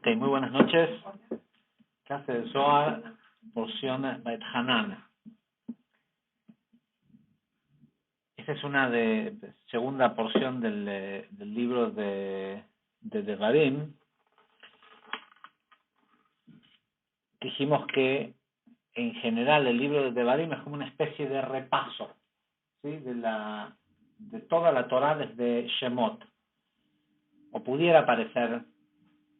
Ok, muy buenas noches. Clase de Zohar, porción Beit Hanan. Esta es una segunda porción del libro de Devarim. Dijimos que en general el libro de Devarim es como una especie de repaso, ¿sí? de toda la Torah desde Shemot. O pudiera parecer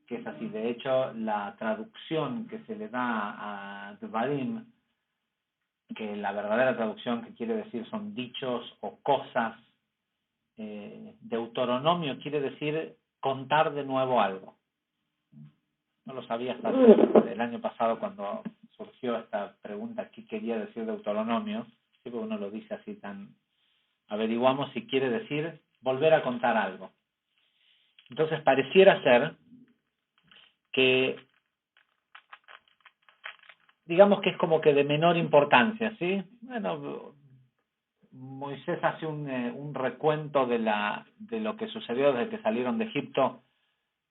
que es así. De hecho, la traducción que se le da a Devarim, que la verdadera traducción que quiere decir son dichos o cosas, Deuteronomio quiere decir contar de nuevo algo. No lo sabía hasta el año pasado cuando surgió esta pregunta, ¿qué quería decir Deuteronomio? Siempre uno lo dice así tan... Averiguamos si quiere decir volver a contar algo. Entonces pareciera ser que, digamos que es como que de menor importancia, ¿sí? Bueno, Moisés hace un recuento de lo que sucedió desde que salieron de Egipto.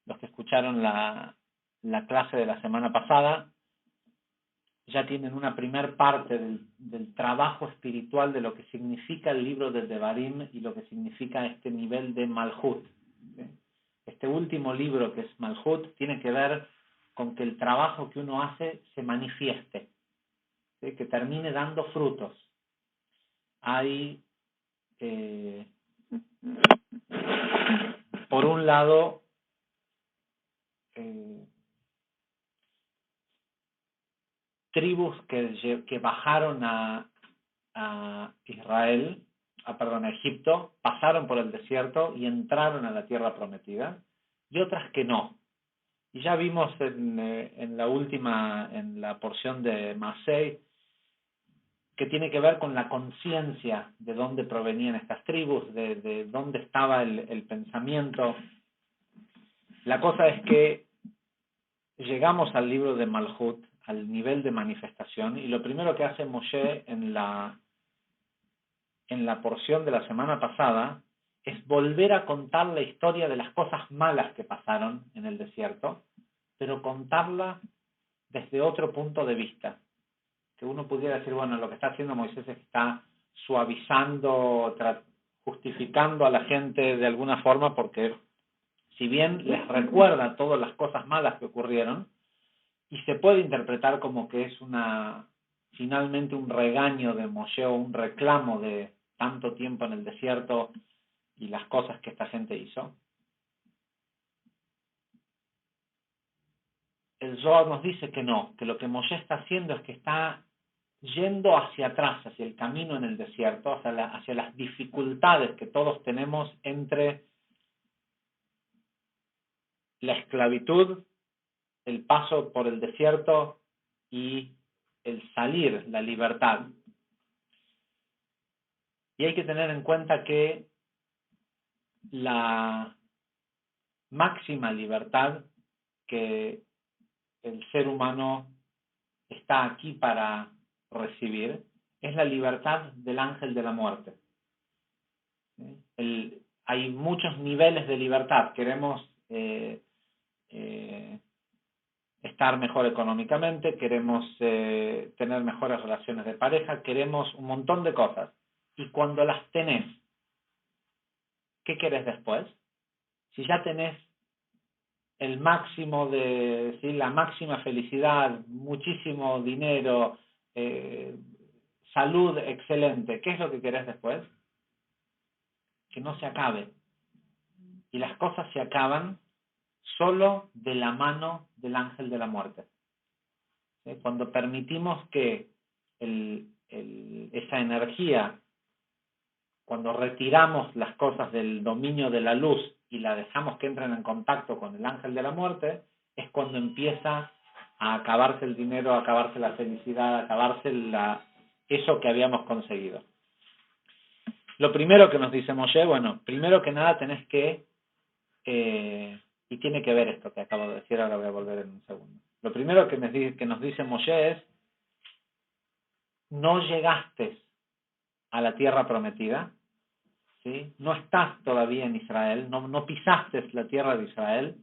Los que escucharon la clase de la semana pasada ya tienen una primer parte del trabajo espiritual de lo que significa el libro de Devarim y lo que significa este nivel de Malhut. ¿Sí? Este último libro, que es Malhut, tiene que ver con que el trabajo que uno hace se manifieste, ¿sí? Que termine dando frutos. Hay, por un lado, tribus que bajaron a Israel, a Egipto, pasaron por el desierto y entraron a la tierra prometida, y otras que no. Y ya vimos en la porción de Masei, que tiene que ver con la conciencia de dónde provenían estas tribus, de dónde estaba el pensamiento. La cosa es que llegamos al libro de Malhut, al nivel de manifestación, y lo primero que hace Moshe en la porción de la semana pasada es volver a contar la historia de las cosas malas que pasaron en el desierto, pero contarla desde otro punto de vista. Que uno pudiera decir, bueno, lo que está haciendo Moisés es que está suavizando, justificando a la gente de alguna forma, porque si bien les recuerda todas las cosas malas que ocurrieron, y se puede interpretar como que es finalmente un regaño de Moshe o un reclamo de tanto tiempo en el desierto y las cosas que esta gente hizo. El Zohar nos dice que no, que lo que Moshe está haciendo es que está yendo hacia atrás, hacia el camino en el desierto, hacia las dificultades que todos tenemos entre la esclavitud, el paso por el desierto y el salir, la libertad. Y hay que tener en cuenta que la máxima libertad que el ser humano está aquí para recibir es la libertad del ángel de la muerte. Hay muchos niveles de libertad. Queremos estar mejor económicamente, queremos tener mejores relaciones de pareja, queremos un montón de cosas. Y cuando las tenés, ¿qué querés después? Si ya tenés el máximo ¿sí? La máxima felicidad, muchísimo dinero, salud excelente, ¿qué es lo que querés después? Que no se acabe. Y las cosas se acaban solo de la mano del ángel de la muerte. ¿Sí? Cuando permitimos que esa energía, cuando retiramos las cosas del dominio de la luz y la dejamos que entren en contacto con el ángel de la muerte, es cuando empieza a acabarse el dinero, a acabarse la felicidad, a acabarse eso que habíamos conseguido. Lo primero que nos dice Moshe, bueno, primero que nada tenés que, y tiene que ver esto que acabo de decir, ahora voy a volver en un segundo. Lo primero que nos dice Moshe es, no llegaste a la tierra prometida, ¿sí? No estás todavía en Israel, no pisaste la tierra de Israel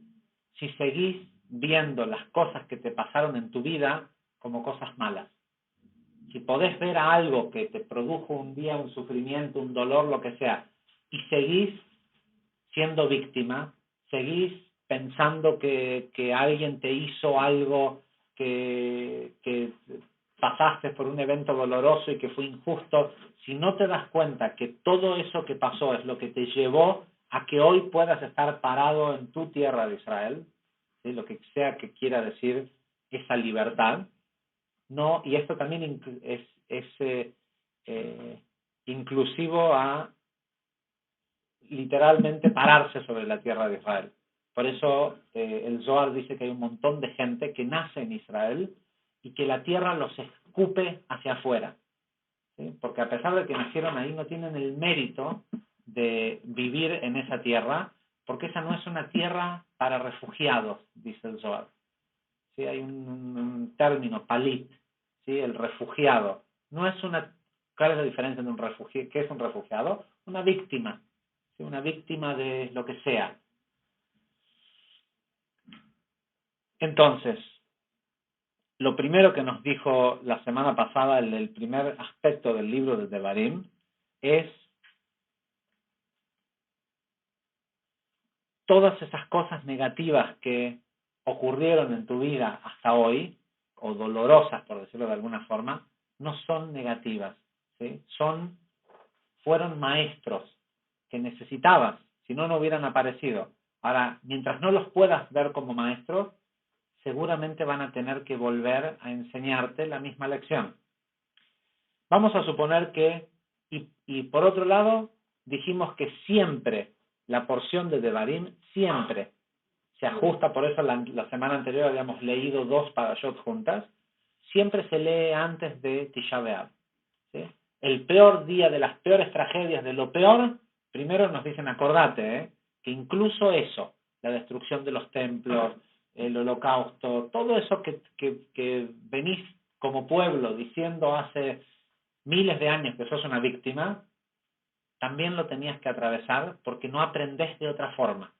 si seguís viendo las cosas que te pasaron en tu vida como cosas malas. Si podés ver a algo que te produjo un día un sufrimiento, un dolor, lo que sea, y seguís siendo víctima, seguís pensando que alguien te hizo algo, que pasaste por un evento doloroso y que fue injusto, si no te das cuenta que todo eso que pasó es lo que te llevó a que hoy puedas estar parado en tu tierra de Israel, ¿sí? Lo que sea que quiera decir esa libertad, no, y esto también es inclusivo a literalmente pararse sobre la tierra de Israel. Por eso el Zohar dice que hay un montón de gente que nace en Israel y que la tierra los escupe hacia afuera, ¿sí? Porque a pesar de que nacieron ahí, no tienen el mérito de vivir en esa tierra, porque esa no es una tierra para refugiados, dice el Zohar. ¿Sí? Hay un término, palit, ¿sí? El refugiado. No es una... ¿Cuál es la diferencia de un refugiado? ¿Qué es un refugiado? Una víctima. ¿Sí? Una víctima de lo que sea. Entonces, lo primero que nos dijo la semana pasada, el primer aspecto del libro de Devarim, es todas esas cosas negativas que ocurrieron en tu vida hasta hoy, o dolorosas, por decirlo de alguna forma, no son negativas, ¿sí? Fueron maestros que necesitabas, si no, no hubieran aparecido. Ahora, mientras no los puedas ver como maestros, seguramente van a tener que volver a enseñarte la misma lección. Vamos a suponer que, y por otro lado, dijimos que siempre la porción de Devarim siempre se ajusta, por eso la semana anterior habíamos leído 2 parashot juntas, siempre se lee antes de Tisha B'Av, ¿sí? El peor día de las peores tragedias, de lo peor, primero nos dicen, acordate, que incluso eso, la destrucción de los templos, el holocausto, todo eso que venís como pueblo diciendo hace miles de años que sos una víctima, también lo tenías que atravesar porque no aprendés de otra forma.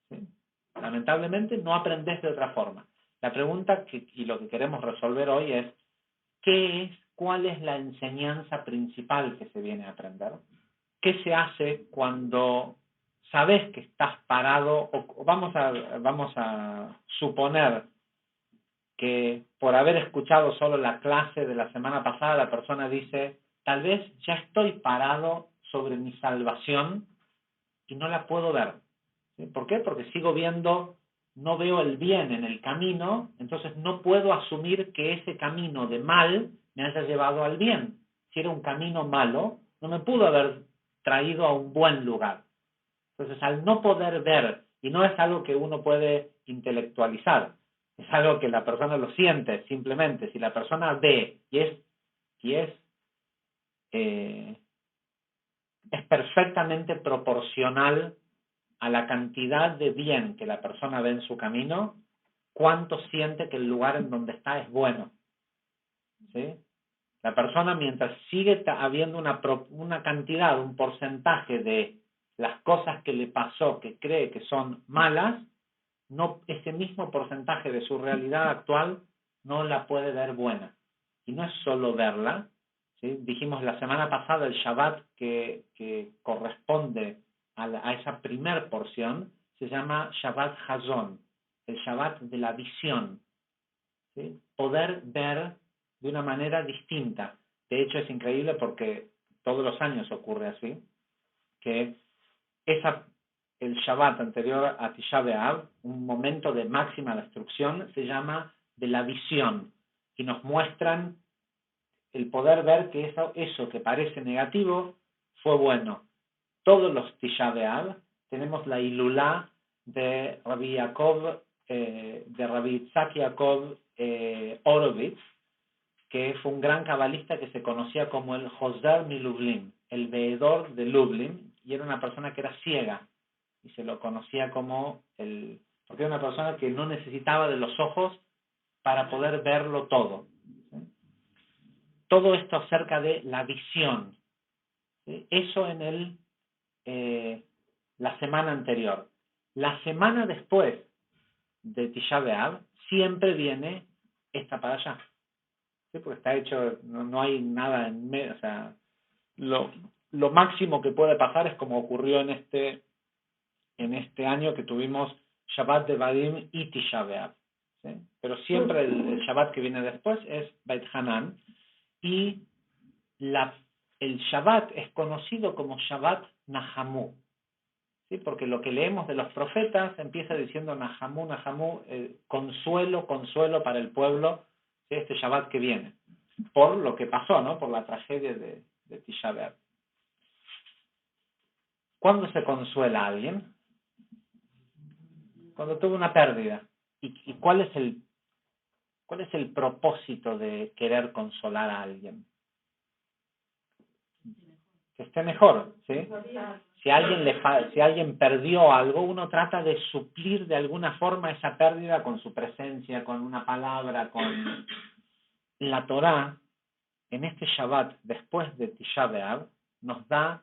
¿Sí? Lamentablemente no aprendés de otra forma. La pregunta y lo que queremos resolver hoy es, ¿cuál es la enseñanza principal que se viene a aprender? ¿Qué se hace cuando sabes que estás parado? O vamos a suponer que por haber escuchado solo la clase de la semana pasada, la persona dice, tal vez ya estoy parado sobre mi salvación y no la puedo ver. ¿Sí? ¿Por qué? Porque no veo el bien en el camino, entonces no puedo asumir que ese camino de mal me haya llevado al bien. Si era un camino malo, no me pudo haber traído a un buen lugar. Entonces, al no poder ver, y no es algo que uno puede intelectualizar, es algo que la persona lo siente simplemente. Si la persona ve es perfectamente proporcional a la cantidad de bien que la persona ve en su camino, cuánto siente que el lugar en donde está es bueno. ¿Sí? La persona, mientras sigue habiendo una cantidad, un porcentaje de las cosas que le pasó que cree que son malas, ese mismo porcentaje de su realidad actual no la puede ver buena. Y no es solo verla, ¿sí? Dijimos la semana pasada el Shabbat que corresponde a esa primer porción, se llama Shabbat Hazon, el Shabbat de la visión. ¿Sí? Poder ver de una manera distinta. De hecho, es increíble porque todos los años ocurre así, que el Shabbat anterior a Tisha B'Av, un momento de máxima destrucción, se llama de la visión, y nos muestran el poder ver que eso que parece negativo fue bueno. Todos los Tisha B'Av tenemos la Ilulá de Rabbi Yaakov, de Rabbi Yitzhak Yaakov Horovitz, que fue un gran cabalista que se conocía como el Joser mi Lublin, el veedor de Lublin, y era una persona que era ciega, y se lo conocía como porque era una persona que no necesitaba de los ojos para poder verlo todo. ¿Sí? Todo esto acerca de la visión. ¿Sí? Eso en la semana anterior. La semana después de Tisha B'Av, siempre viene esta para allá. ¿Sí? Porque está hecho, no hay nada en medio, o sea, lo máximo que puede pasar es como ocurrió en este año que tuvimos Shabbat de Vadim y Tisha B'Av. ¿Sí? Pero siempre el Shabbat que viene después es Beit Hanan, y el Shabbat es conocido como Shabbat Nahamu. ¿Sí? Porque lo que leemos de los profetas empieza diciendo Nahamu, Nahamu, consuelo, consuelo para el pueblo, ¿sí? Este Shabbat que viene, por lo que pasó, ¿no? Por la tragedia de Tisha B'Av. ¿Cuándo se consuela a alguien? Cuando tuvo una pérdida. ¿Y cuál es el propósito de querer consolar a alguien? Que esté mejor, ¿sí? Si alguien perdió algo, uno trata de suplir de alguna forma esa pérdida con su presencia, con una palabra, con la Torá. En este Shabbat, después de Tisha B'Av, nos da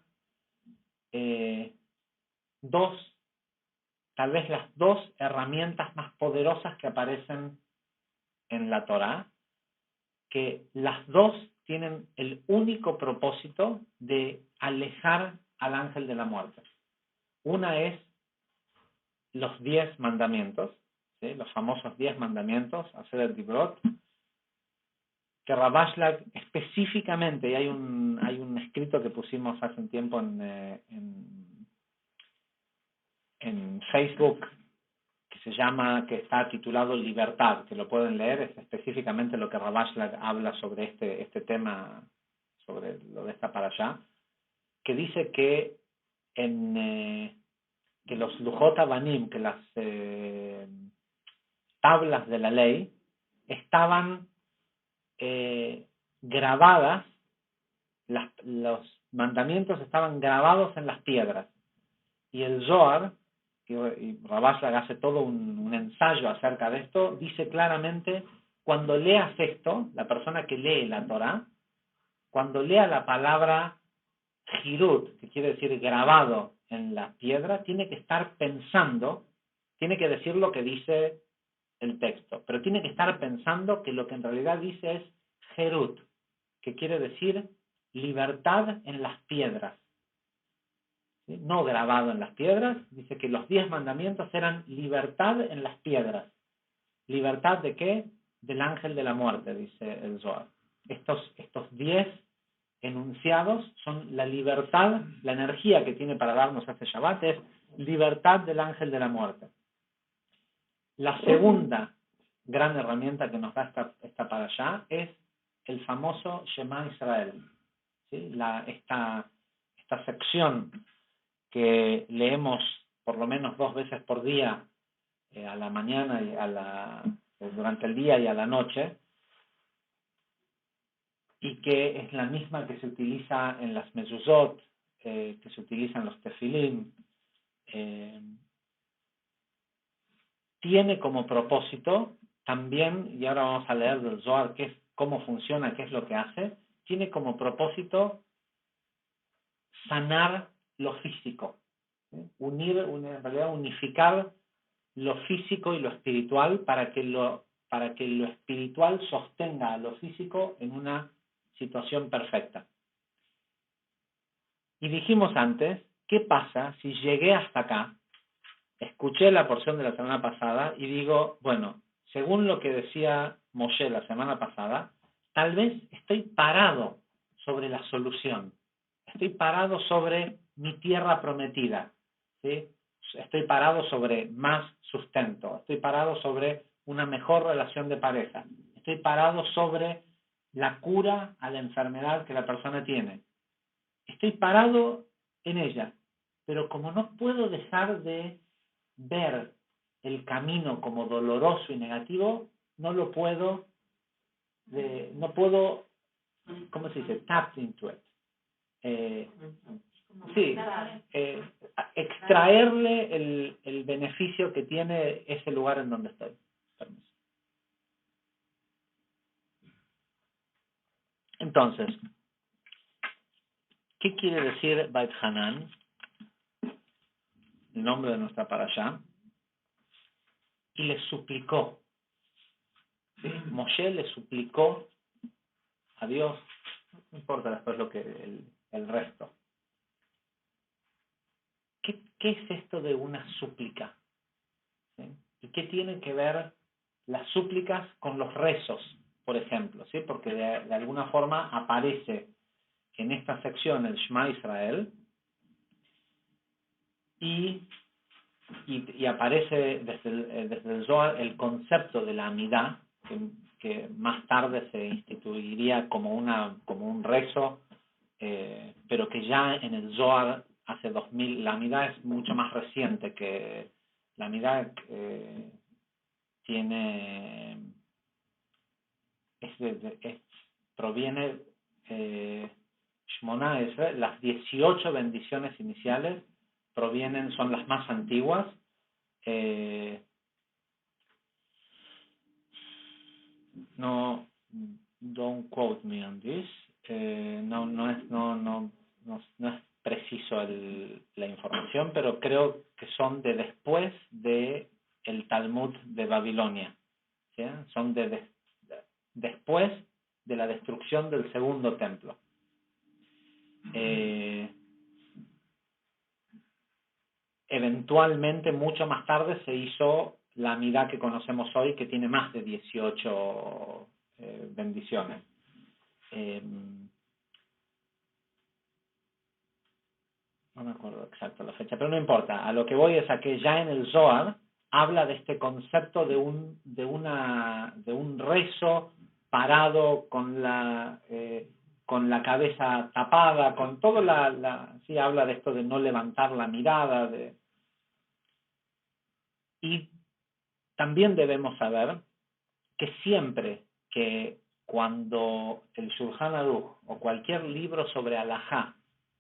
tal vez las dos herramientas más poderosas que aparecen en la Torá, que las dos tienen el único propósito de alejar al ángel de la muerte. Una es los 10 mandamientos, ¿sí? Los famosos 10 mandamientos, hacer el Dibrot, que Rabashlag específicamente, y hay un escrito que pusimos hace un tiempo en Facebook, que está titulado Libertad, que lo pueden leer, es específicamente lo que Rabashlag habla sobre este tema, sobre lo de esta parashá, que dice que que los Lujot Abanim, que las tablas de la ley, estaban grabadas, los mandamientos estaban grabados en las piedras. Y el Zohar, y Rabashlag hace todo un ensayo acerca de esto, dice claramente, cuando leas esto, la persona que lee la Torah, cuando lea la palabra Hirut, que quiere decir grabado en la piedra, tiene que estar pensando, tiene que decir lo que dice el texto, pero tiene que estar pensando que lo que en realidad dice es Herut, que quiere decir libertad en las piedras. ¿Sí? No grabado en las piedras, dice que los 10 mandamientos eran libertad en las piedras. ¿Libertad de qué? Del ángel de la muerte, dice el Zohar. Estos 10 enunciados son la libertad, la energía que tiene para darnos este Shabbat es libertad del ángel de la muerte. La segunda gran herramienta que nos da esta parashá es el famoso Shema Israel. ¿Sí? Esta sección que leemos por lo menos 2 veces por día, a la mañana y durante el día y a la noche, y que es la misma que se utiliza en las mezuzot, que se utiliza en los tefilim, tiene como propósito también, y ahora vamos a leer del Zohar cómo funciona, qué es lo que hace, tiene como propósito sanar lo físico, ¿sí? En realidad unificar lo físico y lo espiritual para que lo espiritual sostenga a lo físico en una situación perfecta. Y dijimos antes, ¿qué pasa si llegué hasta acá, escuché la porción de la semana pasada y digo, bueno, según lo que decía Moshe la semana pasada, tal vez estoy parado sobre la solución, estoy parado sobre mi tierra prometida, ¿sí? Estoy parado sobre más sustento, estoy parado sobre una mejor relación de pareja, estoy parado sobre la cura a la enfermedad que la persona tiene. Estoy parado en ella, pero como no puedo dejar de ver el camino como doloroso y negativo, no puedo, ¿cómo se dice? Tap into it. Sí, extraerle el beneficio que tiene ese lugar en donde estoy. Entonces, ¿qué quiere decir Beit Hanan? El nombre de nuestra parashá. y le suplicó. ¿Sí? Moshe le suplicó a Dios, no importa después lo que el resto. ¿Qué es esto de una súplica? ¿Sí? ¿Y qué tienen que ver las súplicas con los rezos, por ejemplo? ¿Sí? Porque de alguna forma aparece en esta sección el Shema Israel y aparece desde el Zohar el concepto de la Amidá, que más tarde se instituiría como un rezo, pero que ya en el Zohar hace 2000, la Amidá es mucho más reciente que la Amidá tiene, proviene Shmona Esre, las 18 bendiciones iniciales son las más antiguas. No, don't quote me on this. No es preciso la información, pero creo que son de después de el Talmud de Babilonia. ¿Sí? Son después de la destrucción del segundo templo. Eventualmente, mucho más tarde, se hizo la Amidá que conocemos hoy, que tiene más de 18 bendiciones. No me acuerdo exacto la fecha, pero no importa. A lo que voy es a que ya en el Zohar habla de este concepto de un rezo parado con la cabeza tapada, con todo sí habla de esto de no levantar la mirada. Y también debemos saber que siempre que cuando el Shulchan Aruch o cualquier libro sobre Halajá,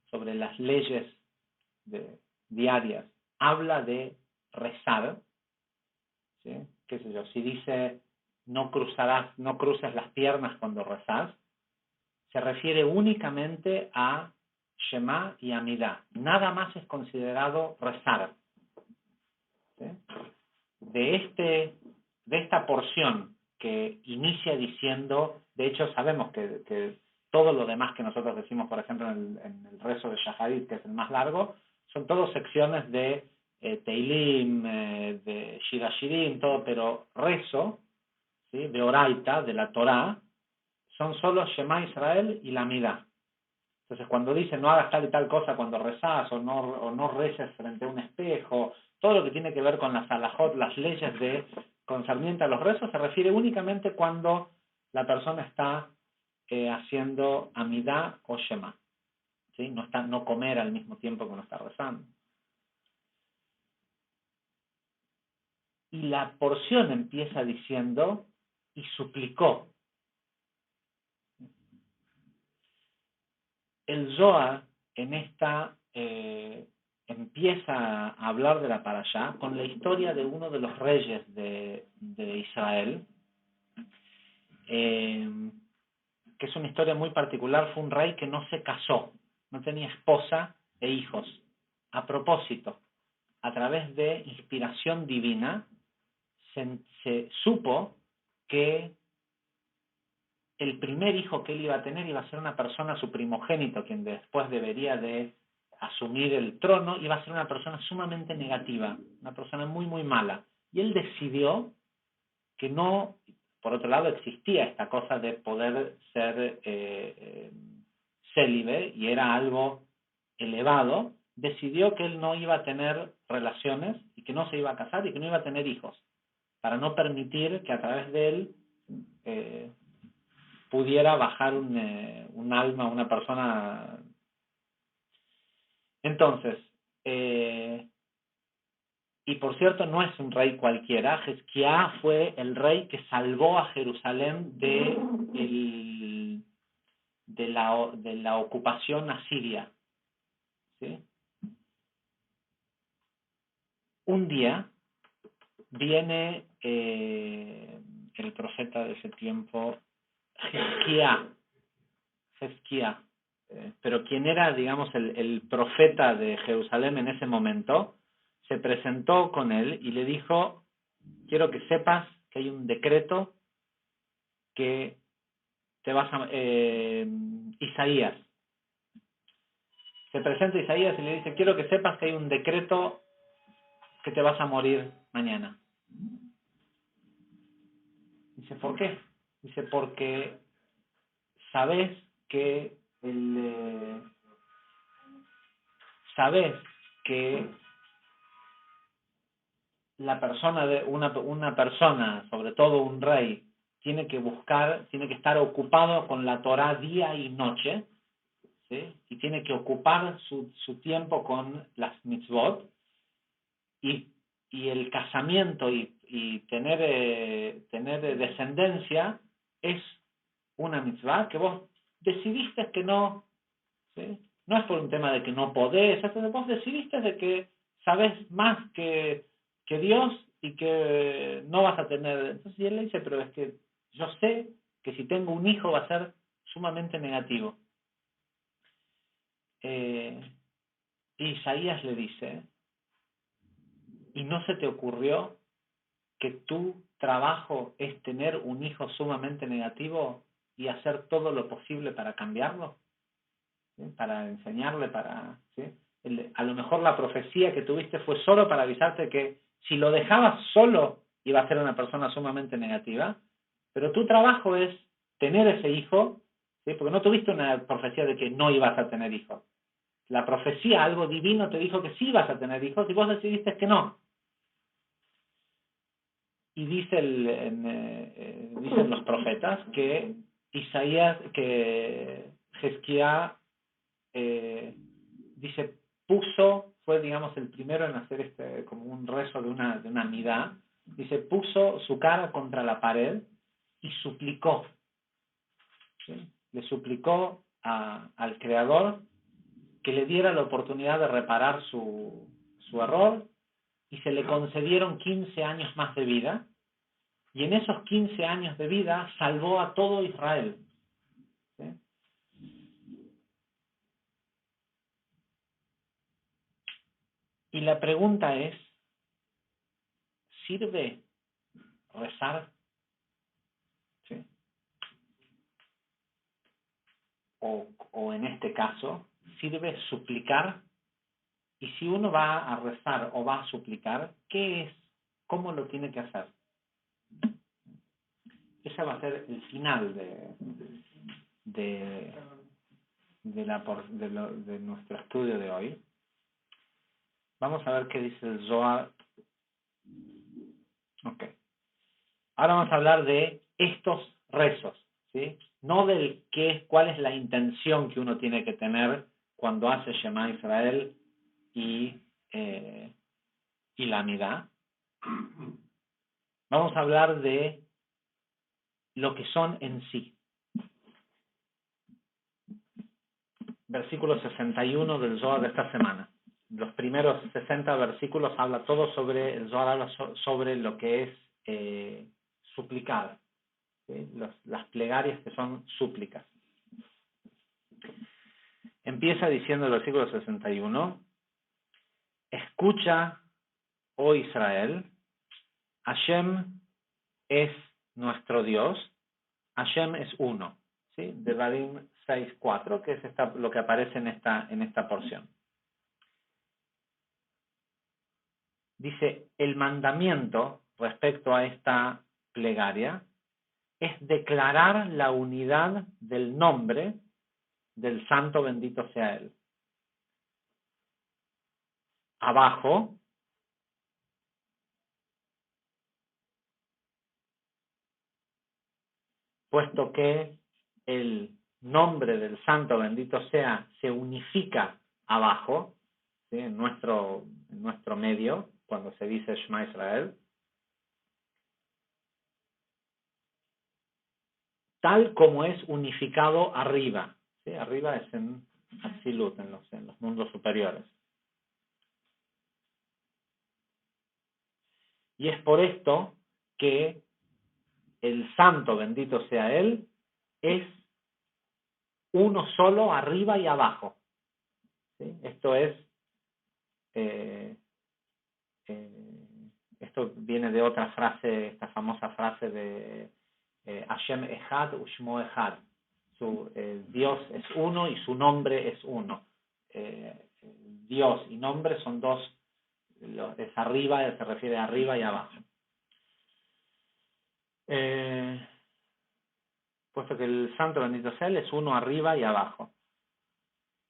sobre las leyes diarias, habla de rezar, ¿sí? ¿Qué sé yo? Si dice no cruces las piernas cuando rezas, se refiere únicamente a Shema y Amidá. Nada más es considerado rezar. ¿Sí? De esta porción que inicia diciendo, de hecho sabemos que todo lo demás que nosotros decimos, por ejemplo, en el rezo de Shaharit, que es el más largo, son todas secciones de Teilim, de Shira Shirim, todo, pero rezo, ¿sí? De Oraita, de la Torá, son solo Shema Israel y la Amidá. Entonces, cuando dice no hagas tal y tal cosa cuando rezás, o no reces frente a un espejo, todo lo que tiene que ver con las halajot, las leyes concernientes a los rezos, se refiere únicamente cuando la persona está haciendo amidá o shema. ¿Sí? No comer al mismo tiempo que uno está rezando. Y la porción empieza diciendo, y suplicó. El Zohar en esta empieza a hablar de la parashá con la historia de uno de los reyes de Israel, que es una historia muy particular. Fue un rey que no se casó, no tenía esposa e hijos. A propósito, a través de inspiración divina, se supo que el primer hijo que él iba a tener iba a ser una persona, su primogénito, quien después debería de asumir el trono, iba a ser una persona sumamente negativa, una persona muy, muy mala. Y él decidió que no, por otro lado existía esta cosa de poder ser célibe, y era algo elevado. Decidió que él no iba a tener relaciones y que no se iba a casar y que no iba a tener hijos, para no permitir que a través de él pudiera bajar un alma, una persona. Entonces, y por cierto, no es un rey cualquiera. Hezquía fue el rey que salvó a Jerusalén de la ocupación asiria. ¿Sí? Un día viene el profeta de ese tiempo, Hezquía, pero quien era, digamos, el profeta de Jerusalén en ese momento, se presentó con él y le dijo: quiero que sepas que hay un decreto que te vas a... Isaías. Se presenta Isaías y le dice, quiero que sepas que hay un decreto que te vas a morir mañana. Dice, ¿por qué? Dice, porque sabes que sabes que la persona de una persona, sobre todo un rey, tiene que estar ocupado con la Torá día y noche, ¿sí? Y tiene que ocupar su tiempo con las mitzvot, y el casamiento y tener descendencia es una mitzvah que vos decidiste que no, ¿sí? No es por un tema de que no podés, vos decidiste de que sabés más que Dios y que no vas a tener. Entonces y él le dice, pero es que yo sé que si tengo un hijo va a ser sumamente negativo. Isaías le dice, ¿y no se te ocurrió que tu trabajo es tener un hijo sumamente negativo y hacer todo lo posible para cambiarlo? ¿Sí? Para enseñarle, ¿sí? A lo mejor la profecía que tuviste fue solo para avisarte que si lo dejabas solo iba a ser una persona sumamente negativa, pero tu trabajo es tener ese hijo, ¿sí? Porque no tuviste una profecía de que no ibas a tener hijos. La profecía, algo divino, te dijo que sí ibas a tener hijos y vos decidiste que no. Y dicen los profetas que Isaías, que Jezquía dice, fue digamos el primero en hacer como un rezo de una midá, dice, puso su cara contra la pared y suplicó, ¿sí? Le suplicó al Creador que le diera la oportunidad de reparar su error, y se le concedieron 15 años más de vida, y en esos 15 años de vida salvó a todo Israel, ¿sí? Y la pregunta es, ¿sirve rezar? ¿Sí? O en este caso, ¿sirve suplicar? Y si uno va a rezar o va a suplicar, ¿qué es? ¿Cómo lo tiene que hacer? Ese va a ser el final de nuestro estudio de hoy. Vamos a ver qué dice el Zohar. Ok. Ahora vamos a hablar de estos rezos, ¿sí? No del cuál es la intención que uno tiene que tener cuando hace Shema Israel y la Midá. Vamos a hablar de lo que son en sí. Versículo 61 del Zohar de esta semana. Los primeros 60 versículos habla todo sobre, el Zohar habla sobre lo que es suplicar, ¿sí? Las plegarias que son súplicas. Empieza diciendo el versículo 61, escucha, oh Israel, Hashem es nuestro Dios, Hashem es uno, ¿sí? Devarim 6:4, que es lo que aparece en esta porción. Dice, el mandamiento respecto a esta plegaria es declarar la unidad del nombre del santo bendito sea él. Abajo, puesto que el nombre del santo bendito sea se unifica abajo, ¿sí? en nuestro medio, cuando se dice Shema Israel, tal como es unificado arriba, ¿sí? Arriba es en Atzilut, en los mundos superiores. Y es por esto que el santo bendito sea él es uno solo arriba y abajo, ¿sí? Esto es Esto viene de otra frase, esta famosa frase de Hashem Echad Ushmo Echad. Dios es uno y su nombre es uno. Dios y nombre son dos, es arriba, se refiere a arriba y abajo. Puesto que el santo bendito sea él es uno arriba y abajo.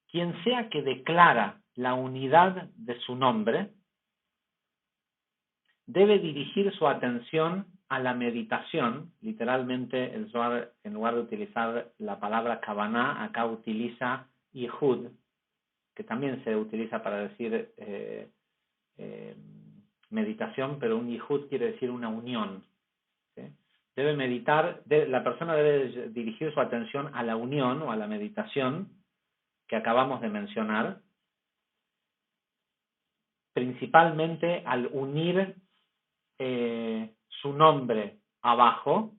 Quien sea que declara la unidad de su nombre, debe dirigir su atención a la meditación. Literalmente, el Zohar, en lugar de utilizar la palabra Kavaná, acá utiliza Yihud, que también se utiliza para decir meditación, pero un Yihud quiere decir una unión. ¿Sí? Debe meditar, la persona debe dirigir su atención a la unión o a la meditación que acabamos de mencionar, principalmente al unir su nombre abajo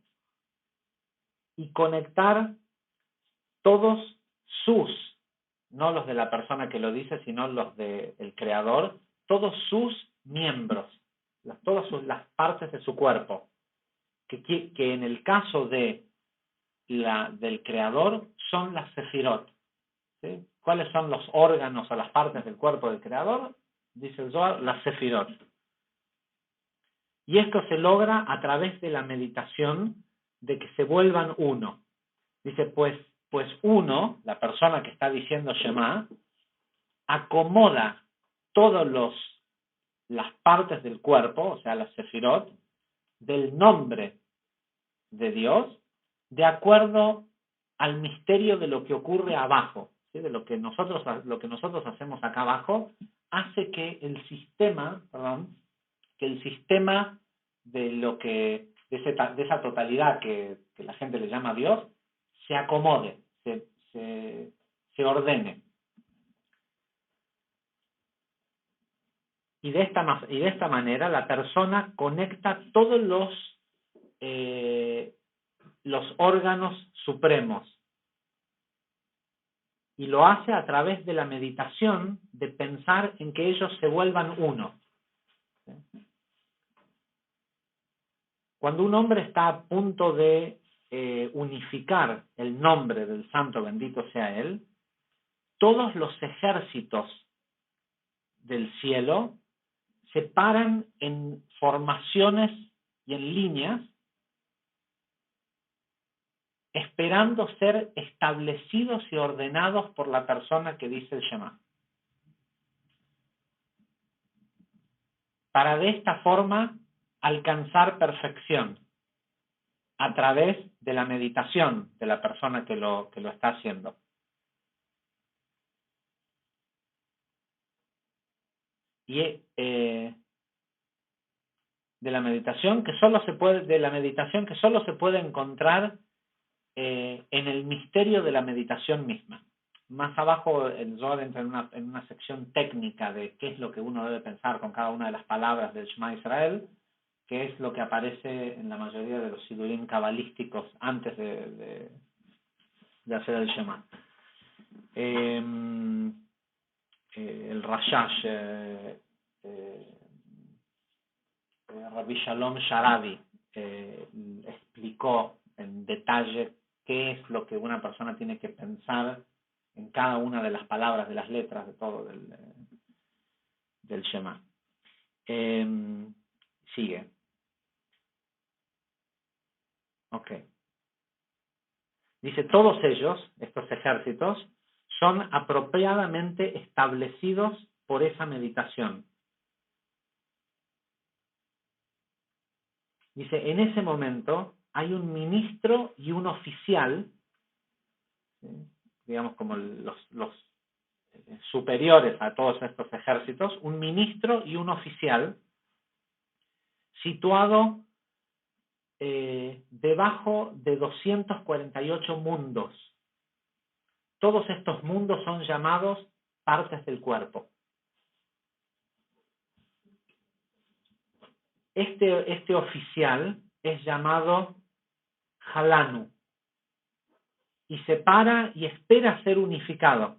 y conectar todos sus, no los de la persona que lo dice, sino los del creador, todos sus miembros, todas las partes de su cuerpo, que en el caso del creador son las sefirot. ¿Sí? ¿Cuáles son los órganos o las partes del cuerpo del creador? Dice el Zohar, las sefirot. Y esto se logra a través de la meditación de que se vuelvan uno. Dice, pues uno, la persona que está diciendo Shema, acomoda todas las partes del cuerpo, o sea, las sefirot, del nombre de Dios, de acuerdo al misterio de lo que ocurre abajo, ¿sí? De lo que nosotros hacemos acá abajo, hace que el sistema de esa totalidad que la gente le llama Dios, se acomode, se ordene. Y de esta manera la persona conecta todos los órganos supremos. Y lo hace a través de la meditación de pensar en que ellos se vuelvan uno. Cuando un hombre está a punto de unificar el nombre del santo bendito sea él, todos los ejércitos del cielo se paran en formaciones y en líneas, esperando ser establecidos y ordenados por la persona que dice el Shema. Para de esta forma alcanzar perfección a través de la meditación de la persona que lo está haciendo. Y de la meditación que solo se puede encontrar en el misterio de la meditación misma. Más abajo el Zohar entra en una sección técnica de qué es lo que uno debe pensar con cada una de las palabras del Shema Israel, que es lo que aparece en la mayoría de los sidurim cabalísticos antes de hacer el Shema. El Rashash, Rabbi Shalom Sharabi, explicó en detalle qué es lo que una persona tiene que pensar en cada una de las palabras, de las letras, de todo del Shema. Sigue. Ok. Dice, todos ellos, estos ejércitos, son apropiadamente establecidos por esa meditación. Dice, en ese momento hay un ministro y un oficial, ¿sí? Digamos como los superiores a todos estos ejércitos, un ministro y un oficial situado debajo de 248 mundos. Todos estos mundos son llamados partes del cuerpo. Este oficial es llamado Halanu y se para y espera ser unificado.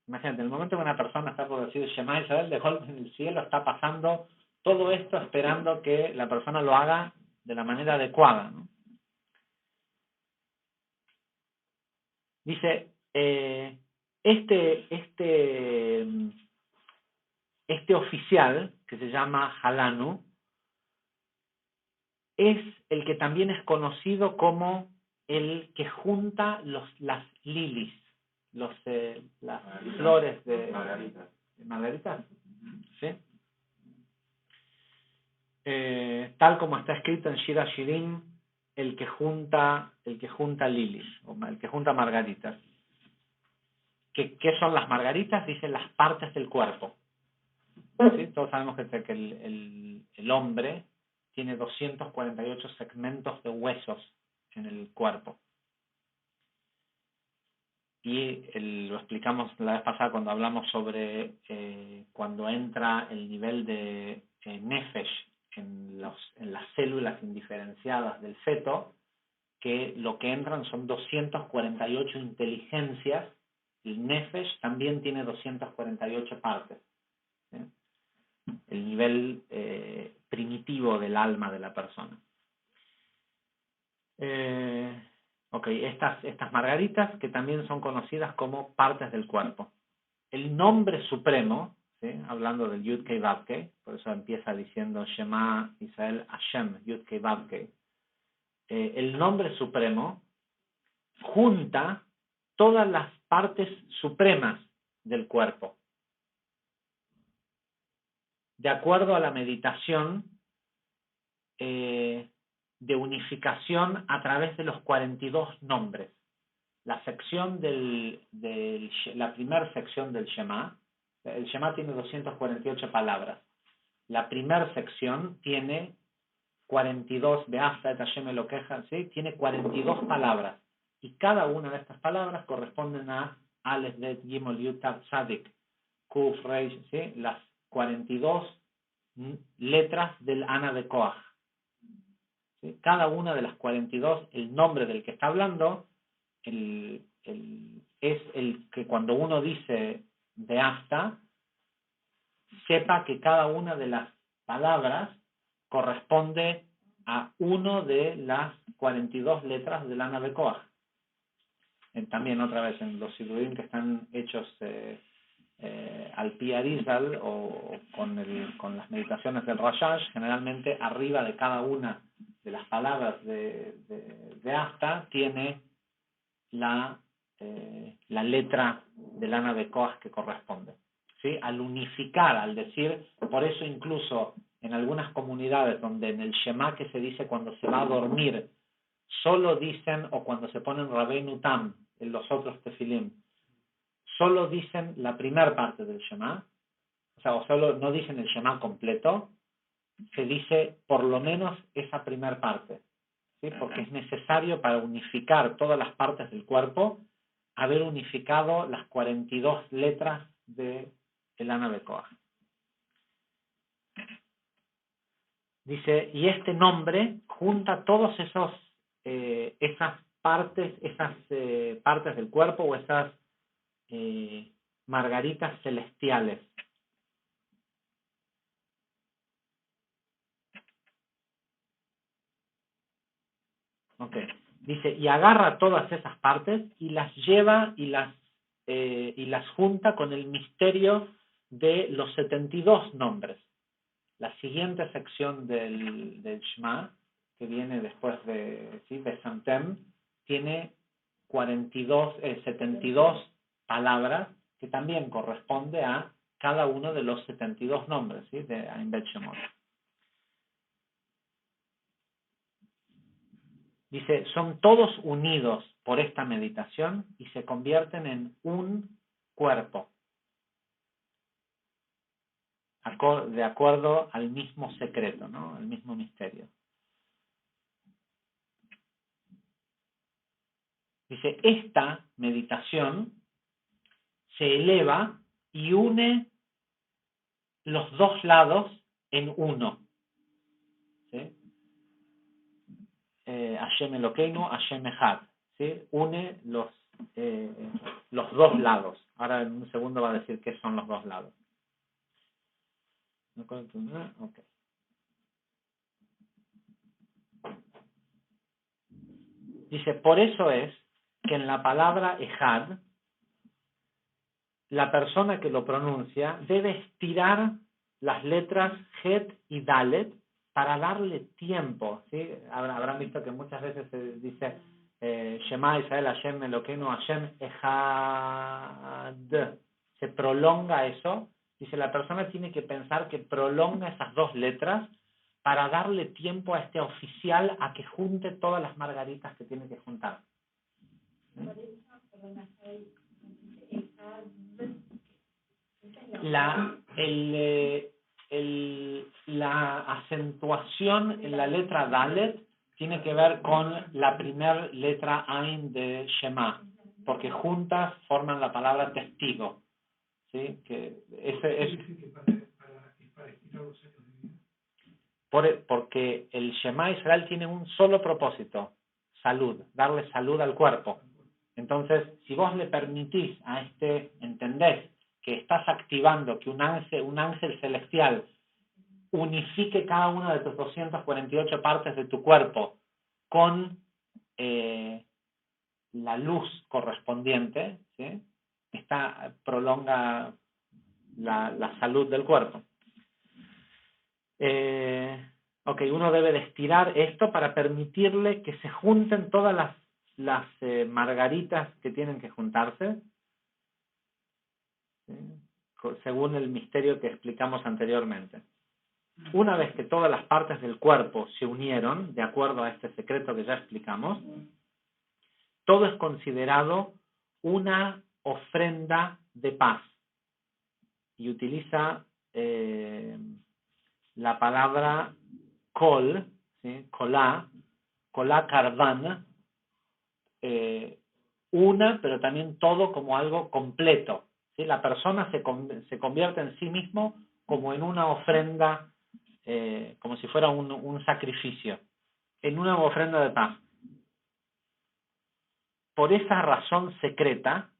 Imagínate, en el momento que una persona está por decir Shema Israel, de golpe en el cielo está pasando Todo esto esperando que la persona lo haga de la manera adecuada, ¿no? Dice, este oficial, que se llama Halanu, es el que también es conocido como el que junta las lilis, las flores de margaritas, ¿sí? Tal como está escrito en Shira Shirim, el que junta lilis, o el que junta margaritas. ¿Qué son las margaritas? Dicen las partes del cuerpo. ¿Sí? Todos sabemos que el hombre tiene 248 segmentos de huesos en el cuerpo. Y lo explicamos la vez pasada cuando hablamos sobre cuando entra el nivel de nefesh en las células indiferenciadas del feto, que lo que entran son 248 inteligencias. El nefesh también tiene 248 partes, ¿sí? El nivel primitivo del alma de la persona. Estas margaritas, que también son conocidas como partes del cuerpo. El nombre supremo, ¿sí? Hablando del Yud Kei Vav Kei, por eso empieza diciendo Shema Israel Hashem, Yud Kei Vav Kei. El nombre supremo junta todas las partes supremas del cuerpo. De acuerdo a la meditación de unificación a través de los 42 nombres. La primera sección del Shema, el Shema tiene 248 palabras. La primera sección tiene 42, Be'afta et Hashem Elokeja, ¿sí? Tiene 42 palabras. Y cada una de estas palabras corresponden a Aleph, Bet, Gimel, Yud, Tav, Tzadik, Kuf, Reish, ¿sí? Las 42 letras del Ana de Koach. ¿Sí? Cada una de las 42, el nombre del que está hablando, es el que cuando uno dice Be'afta, sepa que cada una de las palabras corresponde a uno de las 42 letras del Ana de Koach. También otra vez en los sidurim que están hechos al Pi Arizal o con las meditaciones del Rashash, generalmente arriba de cada una de las palabras de Afta tiene la letra del Ana de Koach que corresponde. ¿Sí? Al unificar, al decir, por eso incluso en algunas comunidades donde en el Shema que se dice cuando se va a dormir, solo dicen, o cuando se ponen Rabbeinu Tam en los otros tefilim, solo dicen la primera parte del Shema, o solo no dicen el Shema completo, se dice por lo menos esa primera parte, ¿sí? Porque es necesario para unificar todas las partes del cuerpo, haber unificado las 42 letras de el Ana de Koach. Dice, y este nombre junta todos esas partes del cuerpo o esas margaritas celestiales. Okay. Dice, y agarra todas esas partes y las lleva y las junta con el misterio de los 72 nombres. La siguiente sección del Shema, que viene después de Santem, tiene 72 palabras que también corresponde a cada uno de los 72 nombres, ¿sí? De Ain Bet Shemot. Dice, son todos unidos por esta meditación y se convierten en un cuerpo, de acuerdo al mismo secreto, ¿no? Al mismo misterio. Dice, esta meditación se eleva y une los dos lados en uno. ¿Sí? Hashem Elokeinu, Hashem Echad. ¿Sí? Une los dos lados. Ahora en un segundo va a decir qué son los dos lados. Okay. Dice, por eso es que en la palabra Ejad, la persona que lo pronuncia debe estirar las letras Het y Dalet para darle tiempo, ¿sí? Habrán visto que muchas veces se dice Shema Israel Hashem Elokeinu Hashem Ejad. Se prolonga eso. Dice, la persona tiene que pensar que prolonga esas dos letras para darle tiempo a este oficial a que junte todas las margaritas que tiene que juntar. La acentuación en la letra Dalet tiene que ver con la primera letra Ain de Shema, porque juntas forman la palabra testigo. ¿Sí? Que ese es porque el Shema Israel tiene un solo propósito, salud, darle salud al cuerpo. Entonces, si vos le permitís a entendés que estás activando que un ángel celestial unifique cada una de tus 248 partes de tu cuerpo con la luz correspondiente, ¿sí? Prolonga la salud del cuerpo. Uno debe de estirar esto para permitirle que se junten todas las margaritas que tienen que juntarse, ¿sí? Según el misterio que explicamos anteriormente. Una vez que todas las partes del cuerpo se unieron, de acuerdo a este secreto que ya explicamos, todo es considerado una ofrenda de paz. Y utiliza la palabra kol, ¿sí? Kolá karvan, una, pero también todo como algo completo, ¿sí? La persona se convierte en sí mismo como en una ofrenda, como si fuera un sacrificio, en una ofrenda de paz. Por esa razón secreta,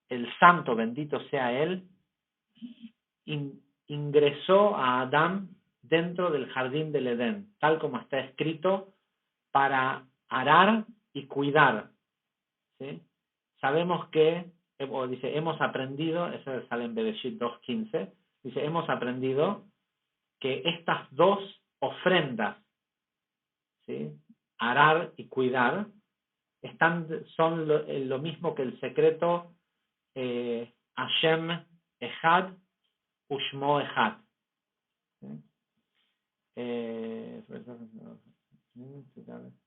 el santo, bendito sea él, ingresó a Adán dentro del jardín del Edén, tal como está escrito, para arar y cuidar, ¿sí? Sabemos que, dice, hemos aprendido, eso sale en Bereshit 2.15, dice, hemos aprendido que estas dos ofrendas, ¿sí? Arar y cuidar, son lo mismo que el secreto Hashem Echad Ushmo Echad.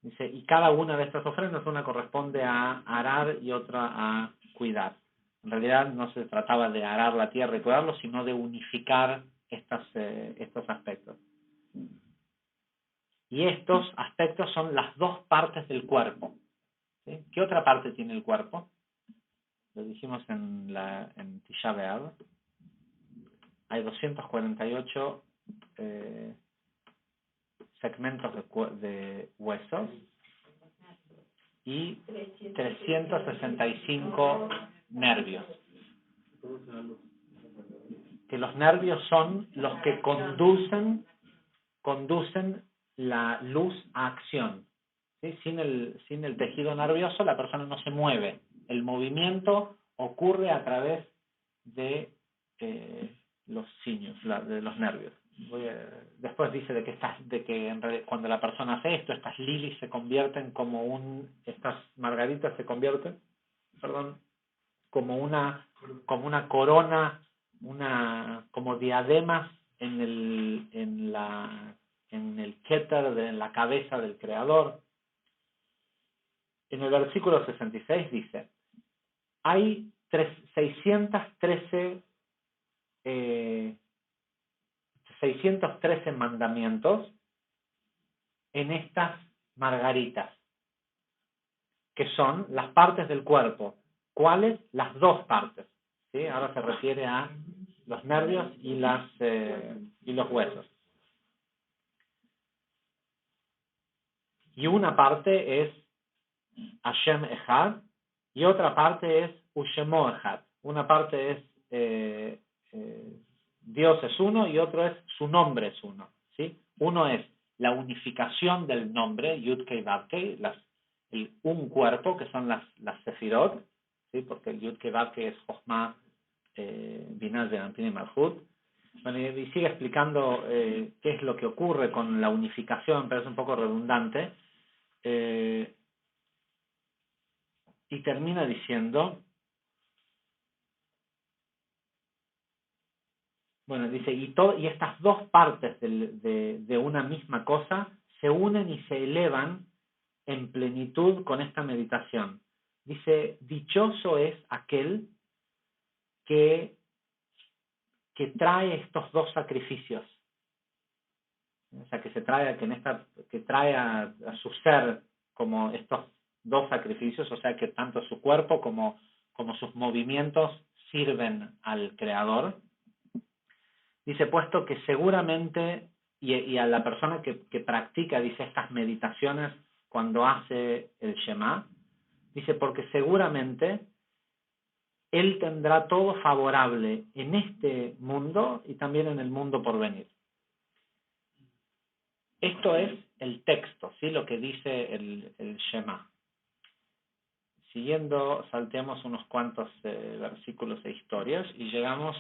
Dice, y cada una de estas ofrendas, una corresponde a arar y otra a cuidar. En realidad no se trataba de arar la tierra y cuidarlo, sino de unificar estos aspectos. Y estos aspectos son las dos partes del cuerpo, ¿sí? ¿Qué otra parte tiene el cuerpo? Lo dijimos en Tisha B'Av. Hay 248 segmentos de huesos y 365 nervios. Que los nervios son los que conducen la luz a acción, ¿sí? Sin el tejido nervioso la persona no se mueve. El movimiento ocurre a través de los sinews, de los nervios. Después dice de que en realidad, cuando la persona hace esto, estas lilies se convierten estas margaritas se convierten, como una corona, como diademas en el kéter, en la cabeza del Creador. En el versículo 66 dice, hay 613 mandamientos en estas margaritas, que son las partes del cuerpo. ¿Cuáles? Las dos partes, ¿sí? Ahora se refiere a los nervios y los huesos. Y una parte es Hashem Echad y otra parte es Ushemo Echad. Una parte es Dios es uno y otro es su nombre es uno, ¿sí? Uno es la unificación del nombre, Yud-Kei Vav-Kei, un cuerpo, que son las Sefirot, ¿sí? Porque el Yud Kevab, que es Jochma, Binah, Zeranpin y Malchut. Bueno, y sigue explicando qué es lo que ocurre con la unificación, pero es un poco redundante. Y termina diciendo, bueno, dice, y estas dos partes de una misma cosa se unen y se elevan en plenitud con esta meditación. Dice, dichoso es aquel que trae estos dos sacrificios. O sea, que trae a su ser como estos dos sacrificios, o sea, que tanto su cuerpo como sus movimientos sirven al Creador. Dice, puesto que seguramente, y a la persona que practica, dice, estas meditaciones cuando hace el Shema, dice, porque seguramente él tendrá todo favorable en este mundo y también en el mundo por venir. Esto es el texto, ¿sí? Lo que dice el Shema. Siguiendo, salteamos unos cuantos versículos e historias y llegamos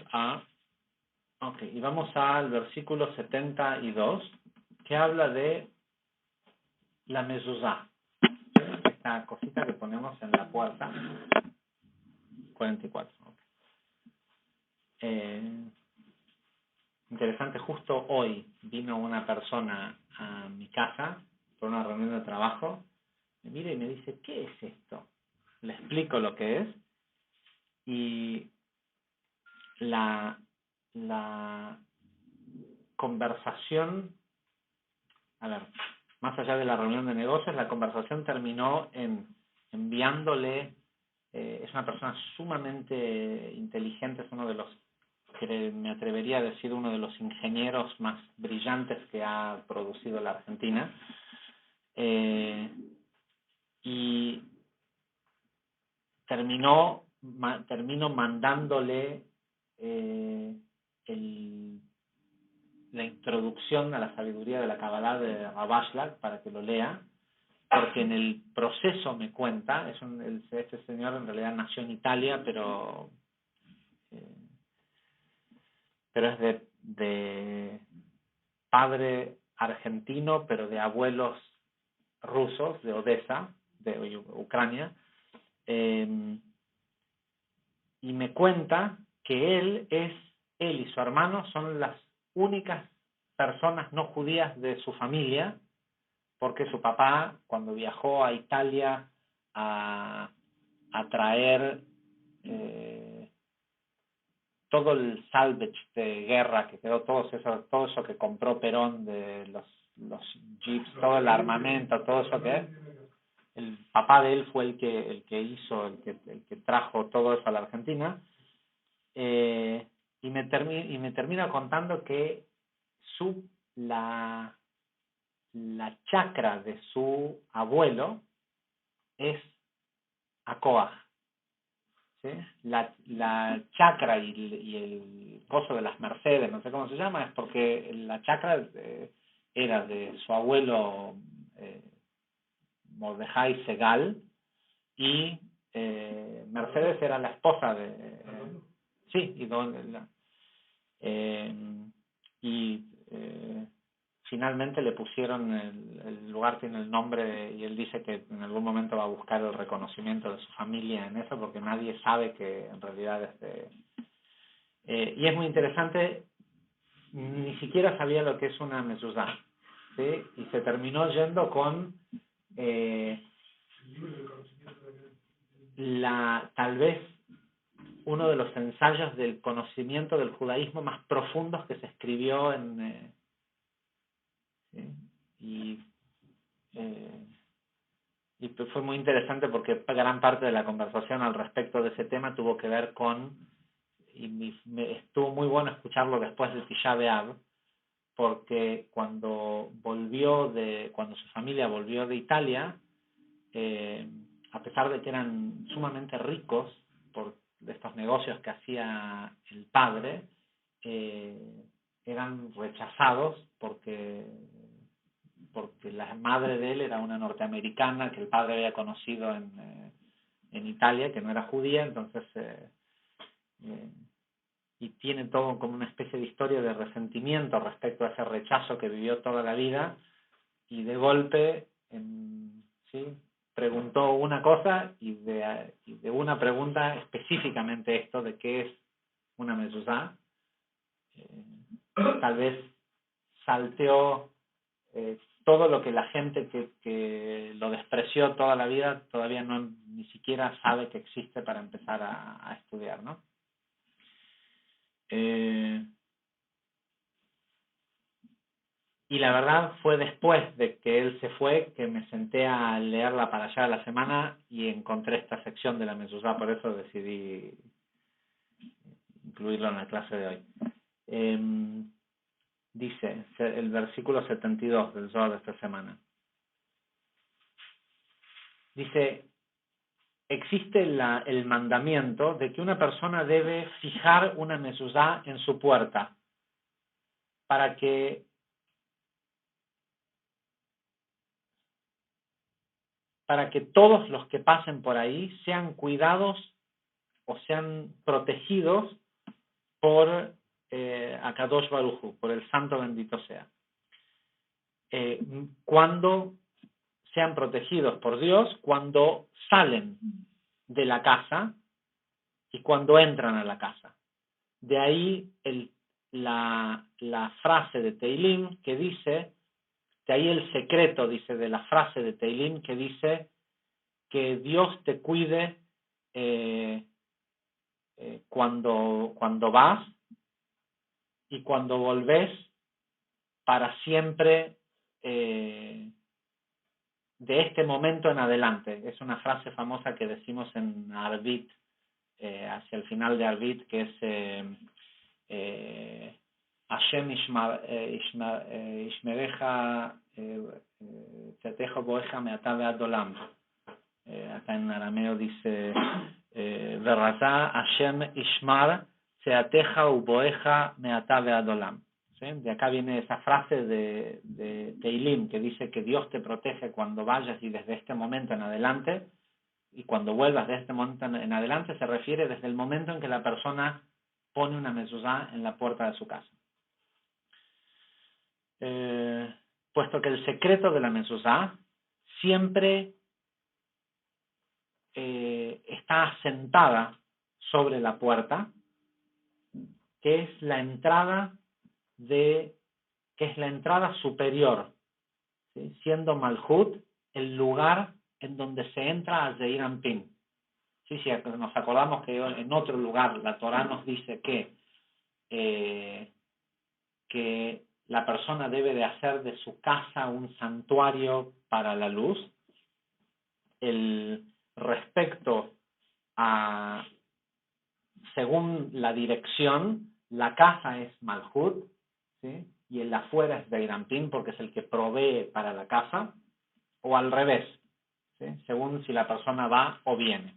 y vamos al versículo 72, que habla de la mezuzá, esta cosita que ponemos en la puerta. 44. Interesante, justo hoy vino una persona a mi casa por una reunión de trabajo, me mira y me dice, ¿qué es esto? Le explico lo que es, y la conversación, a ver, más allá de la reunión de negocios, la conversación terminó en enviándole, es una persona sumamente inteligente, es uno de los, que me atrevería a decir, uno de los ingenieros más brillantes que ha producido la Argentina, y termino mandándole la introducción a la sabiduría de la Kabbalah de Rabashlag para que lo lea, porque en el proceso me cuenta, este señor en realidad nació en Italia, pero es de padre argentino, pero de abuelos rusos, de Odessa, de Ucrania, y me cuenta que él y su hermano son las únicas personas no judías de su familia, porque su papá, cuando viajó a Italia a traer todo el salvage de guerra que quedó, todo eso que compró Perón de los jeeps, todo el armamento, todo eso que el papá de él fue el que trajo todo eso a la Argentina, y me termina contando que la chacra de su abuelo es Acoaj, ¿sí? La chacra y el coso de las Mercedes, no sé cómo se llama, es porque la chacra era de su abuelo Mordejai Segal, y Mercedes era la esposa de sí, y finalmente le pusieron el lugar, tiene el nombre, y él dice que en algún momento va a buscar el reconocimiento de su familia en eso, porque nadie sabe que en realidad y es muy interesante, ni siquiera sabía lo que es una mezuzá, ¿sí? Y se terminó yendo con tal vez uno de los ensayos del conocimiento del judaísmo más profundos que se escribió ¿sí? Y fue muy interesante porque gran parte de la conversación al respecto de ese tema tuvo que ver con, estuvo muy bueno escucharlo después de Tisha B'Av, porque cuando su familia volvió de Italia, a pesar de que eran sumamente ricos por estos negocios que hacía el padre, eran rechazados porque porque la madre de él era una norteamericana que el padre había conocido en Italia, que no era judía, entonces y tiene todo como una especie de historia de resentimiento respecto a ese rechazo que vivió toda la vida, y de golpe ¿sí? preguntó una cosa y de una pregunta específicamente esto de qué es una mezuzá, tal vez salteó todo lo que la gente que lo despreció toda la vida todavía ni siquiera sabe que existe para empezar a estudiar, ¿no? Y la verdad fue después de que él se fue que me senté a leerla para allá de la semana y encontré esta sección de la mezuzá, por eso decidí incluirlo en la clase de hoy. Dice el versículo 72 del Zohar de esta semana. Dice, existe el mandamiento de que una persona debe fijar una mezuzá en su puerta para que todos los que pasen por ahí sean cuidados o sean protegidos por Akadosh Baruj Hu, por el Santo bendito sea. Cuando sean protegidos por Dios, cuando salen de la casa y cuando entran a la casa. De ahí la frase de Teilim que dice, de ahí el secreto, dice, de la frase de Teilim que dice que Dios te cuide cuando vas y cuando volvés para siempre de este momento en adelante. Es una frase famosa que decimos en Arvit, hacia el final de Arvit, que es Hashem Ishmereja Tzetejo Boeja Meata Ve'adolam. Acá en arameo dice Verrazá Hashem Ishmar Tzeateja Uboeja Meata Ve'adolam. ¿Sí? De acá viene esa frase de Teilim que dice que Dios te protege cuando vayas y desde este momento en adelante, y cuando vuelvas de este momento en adelante se refiere desde el momento en que la persona pone una mezuzá en la puerta de su casa. Puesto que el secreto de la mezuzá siempre está asentada sobre la puerta, que es la entrada superior, ¿sí? Siendo Malhut el lugar en donde se entra a Zeir Anpin. Sí, nos acordamos que en otro lugar la Torá nos dice que la persona debe de hacer de su casa un santuario para la luz. Respecto a, según la dirección, la casa es Malhut, ¿sí? Y el afuera es Zeir Anpin porque es el que provee para la casa, o al revés, ¿sí? Según si la persona va o viene.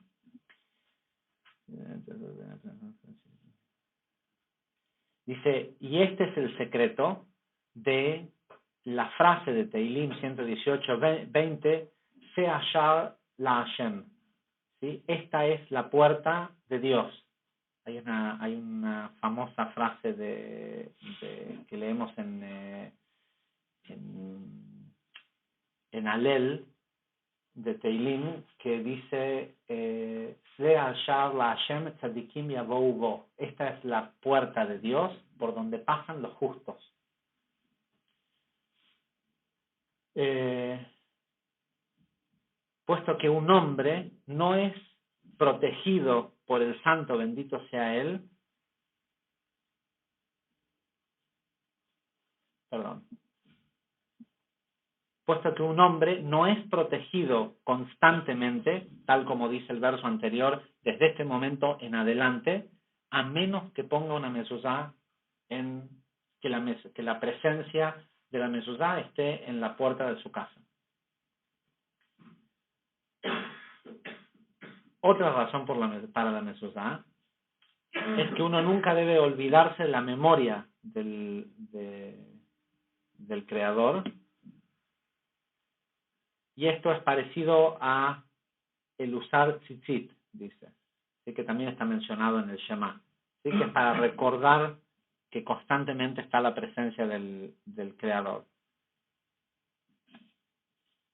Dice, y este es el secreto de la frase de Teilim 118:20, Seashar la Hashem. ¿Sí? Esta es la puerta de Dios. Hay una famosa frase que leemos en Alel de Teilim que dice Seashar la Hashem tzadikim yavou bo. Esta es la puerta de Dios por donde pasan los justos. Puesto que un hombre no es protegido por el Santo, bendito sea Él, puesto que un hombre no es protegido constantemente, tal como dice el verso anterior, desde este momento en adelante, a menos que ponga una mezuzá que la presencia de la mezuzá esté en la puerta de su casa. Otra razón para la mezuzá es que uno nunca debe olvidarse de la memoria del Creador, Y esto es parecido a el usar tzitzit, dice. Así que también está mencionado en el Shema. Así que es para recordar que constantemente está la presencia del Creador.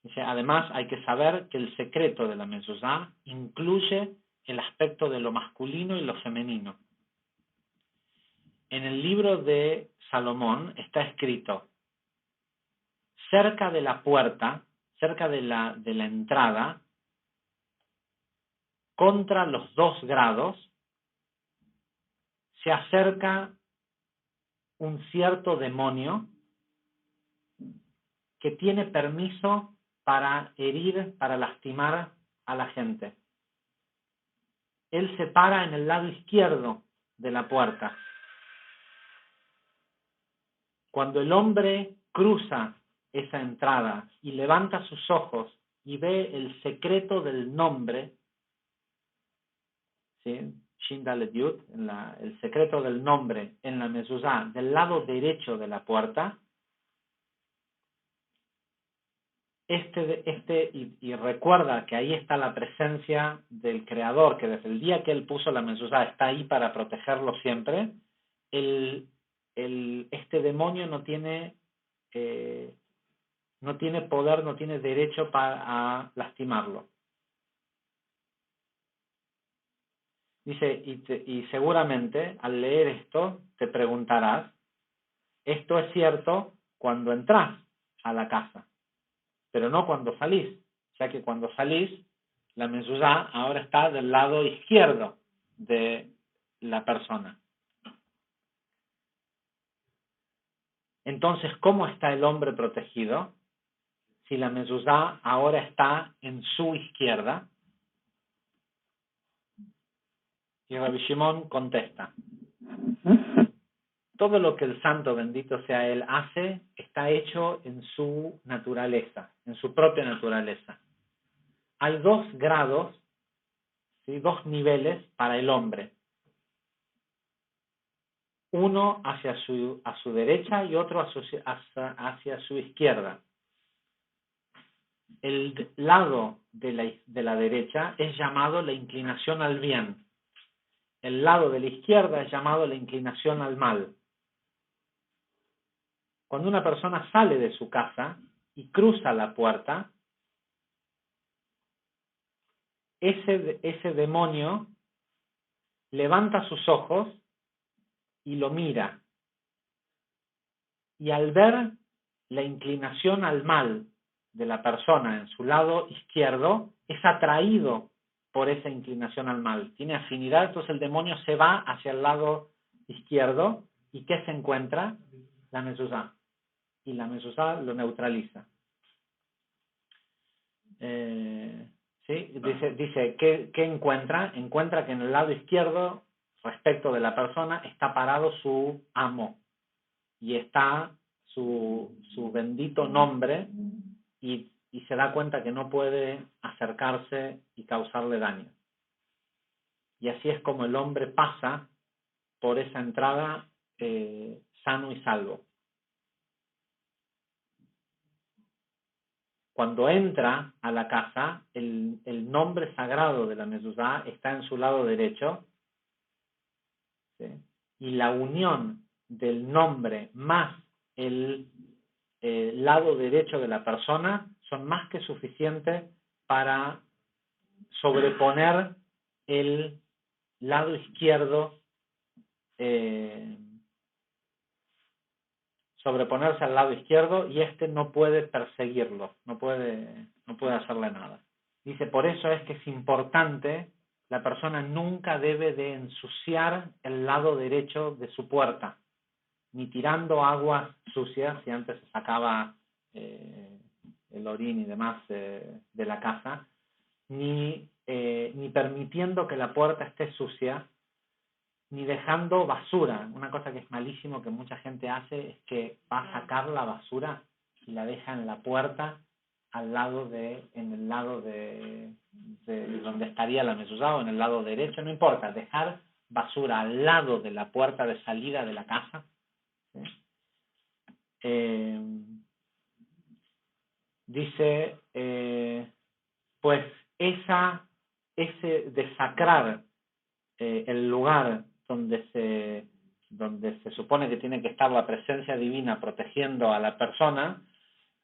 Dice, además hay que saber que el secreto de la mezuzá incluye el aspecto de lo masculino y lo femenino. En el libro de Salomón está escrito, cerca de la puerta, cerca de la entrada, contra los 2 grados, se acerca un cierto demonio que tiene permiso para herir, para lastimar a la gente. Él se para en el lado izquierdo de la puerta. Cuando el hombre cruza esa entrada y levanta sus ojos y ve el secreto del nombre, ¿sí? Shin Dalet Yud, el secreto del nombre en la mezuzá del lado derecho de la puerta, y recuerda que ahí está la presencia del Creador, que desde el día que él puso la mezuzá está ahí para protegerlo siempre. Este demonio no tiene poder, no tiene derecho a lastimarlo. Dice, y seguramente al leer esto te preguntarás, esto es cierto cuando entras a la casa, pero no cuando salís, ya que cuando salís, la mezuzá ahora está del lado izquierdo de la persona. Entonces, ¿cómo está el hombre protegido? Si la mezuzá ahora está en su izquierda. Y Rabbi Shimon contesta, todo lo que el santo, bendito sea él, hace, está hecho en su naturaleza, en su propia naturaleza. Hay 2 grados, ¿sí? 2 niveles para el hombre. Uno hacia su derecha y otro hacia su izquierda. El lado de la derecha es llamado la inclinación al bien. El lado de la izquierda es llamado la inclinación al mal. Cuando una persona sale de su casa y cruza la puerta, ese demonio levanta sus ojos y lo mira. Y al ver la inclinación al mal de la persona en su lado izquierdo, es atraído por esa inclinación al mal. Tiene afinidad, entonces el demonio se va hacia el lado izquierdo. ¿Y qué se encuentra? La mezuzá. Y la mezuzá lo neutraliza. ¿Sí? Dice ¿qué encuentra? Encuentra que en el lado izquierdo, respecto de la persona, está parado su amo. Y está su bendito nombre y se da cuenta que no puede acercarse y causarle daño. Y así es como el hombre pasa por esa entrada sano y salvo. Cuando entra a la casa, el nombre sagrado de la mezuzá está en su lado derecho, ¿sí? Y la unión del nombre más el lado derecho de la persona son más que suficientes para sobreponer el lado izquierdo, sobreponerse al lado izquierdo, y no puede perseguirlo, no puede hacerle nada. Dice, por eso es que es importante, la persona nunca debe de ensuciar el lado derecho de su puerta, ni tirando aguas sucias, si antes se sacaba el orín y demás de la casa, ni permitiendo que la puerta esté sucia, ni dejando basura. Una cosa que es malísimo que mucha gente hace es que va a sacar la basura y la deja en la puerta en el lado de donde estaría la mezuzá, o en el lado derecho, no importa, dejar basura al lado de la puerta de salida de la casa. ¿Sí? dice, pues ese desacrar el lugar donde se supone que tiene que estar la presencia divina protegiendo a la persona,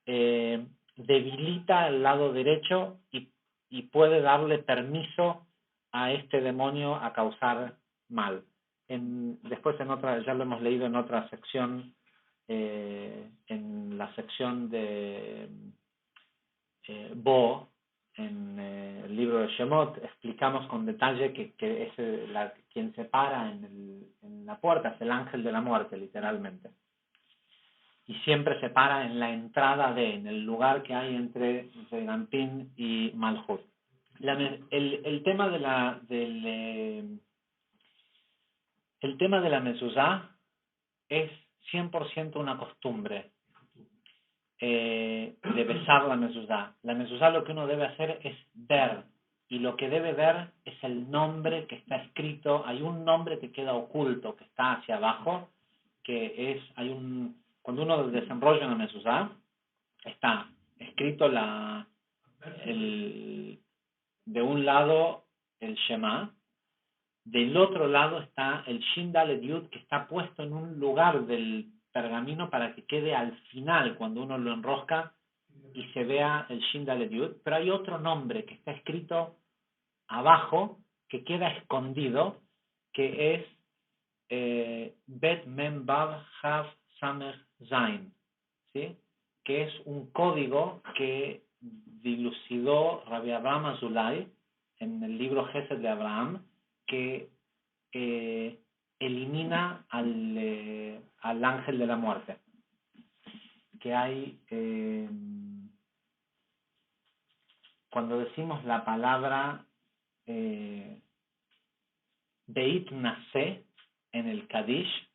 debilita el lado derecho y puede darle permiso a este demonio a causar mal. Después ya lo hemos leído en otra sección, en la sección de Bo, en el libro de Shemot, explicamos con detalle que quien se para en la puerta es el ángel de la muerte, literalmente. Y siempre se para en la entrada en el lugar que hay entre Zeirampin y Malhut. El tema de la mezuzá es 100% una costumbre de besar la mezuzá. La mezuzá lo que uno debe hacer es ver, y lo que debe ver es el nombre que está escrito. Hay un nombre que queda oculto, que está hacia abajo, cuando uno desenrolla una mezuzá, está escrito de un lado el Shema, del otro lado está el Shin Dalet Yud, que está puesto en un lugar del pergamino para que quede al final, cuando uno lo enrosca y se vea el Shin Dalet Yud. Pero hay otro nombre que está escrito abajo, que queda escondido, que es Bet Mem Bav Hav Samech Zain, ¿sí? Que es un código que dilucidó Rabbi Abraham Azulay en el libro Gesed de Abraham, que elimina al ángel de la muerte. Que hay, cuando decimos la palabra Beit Naseh en el Kadish,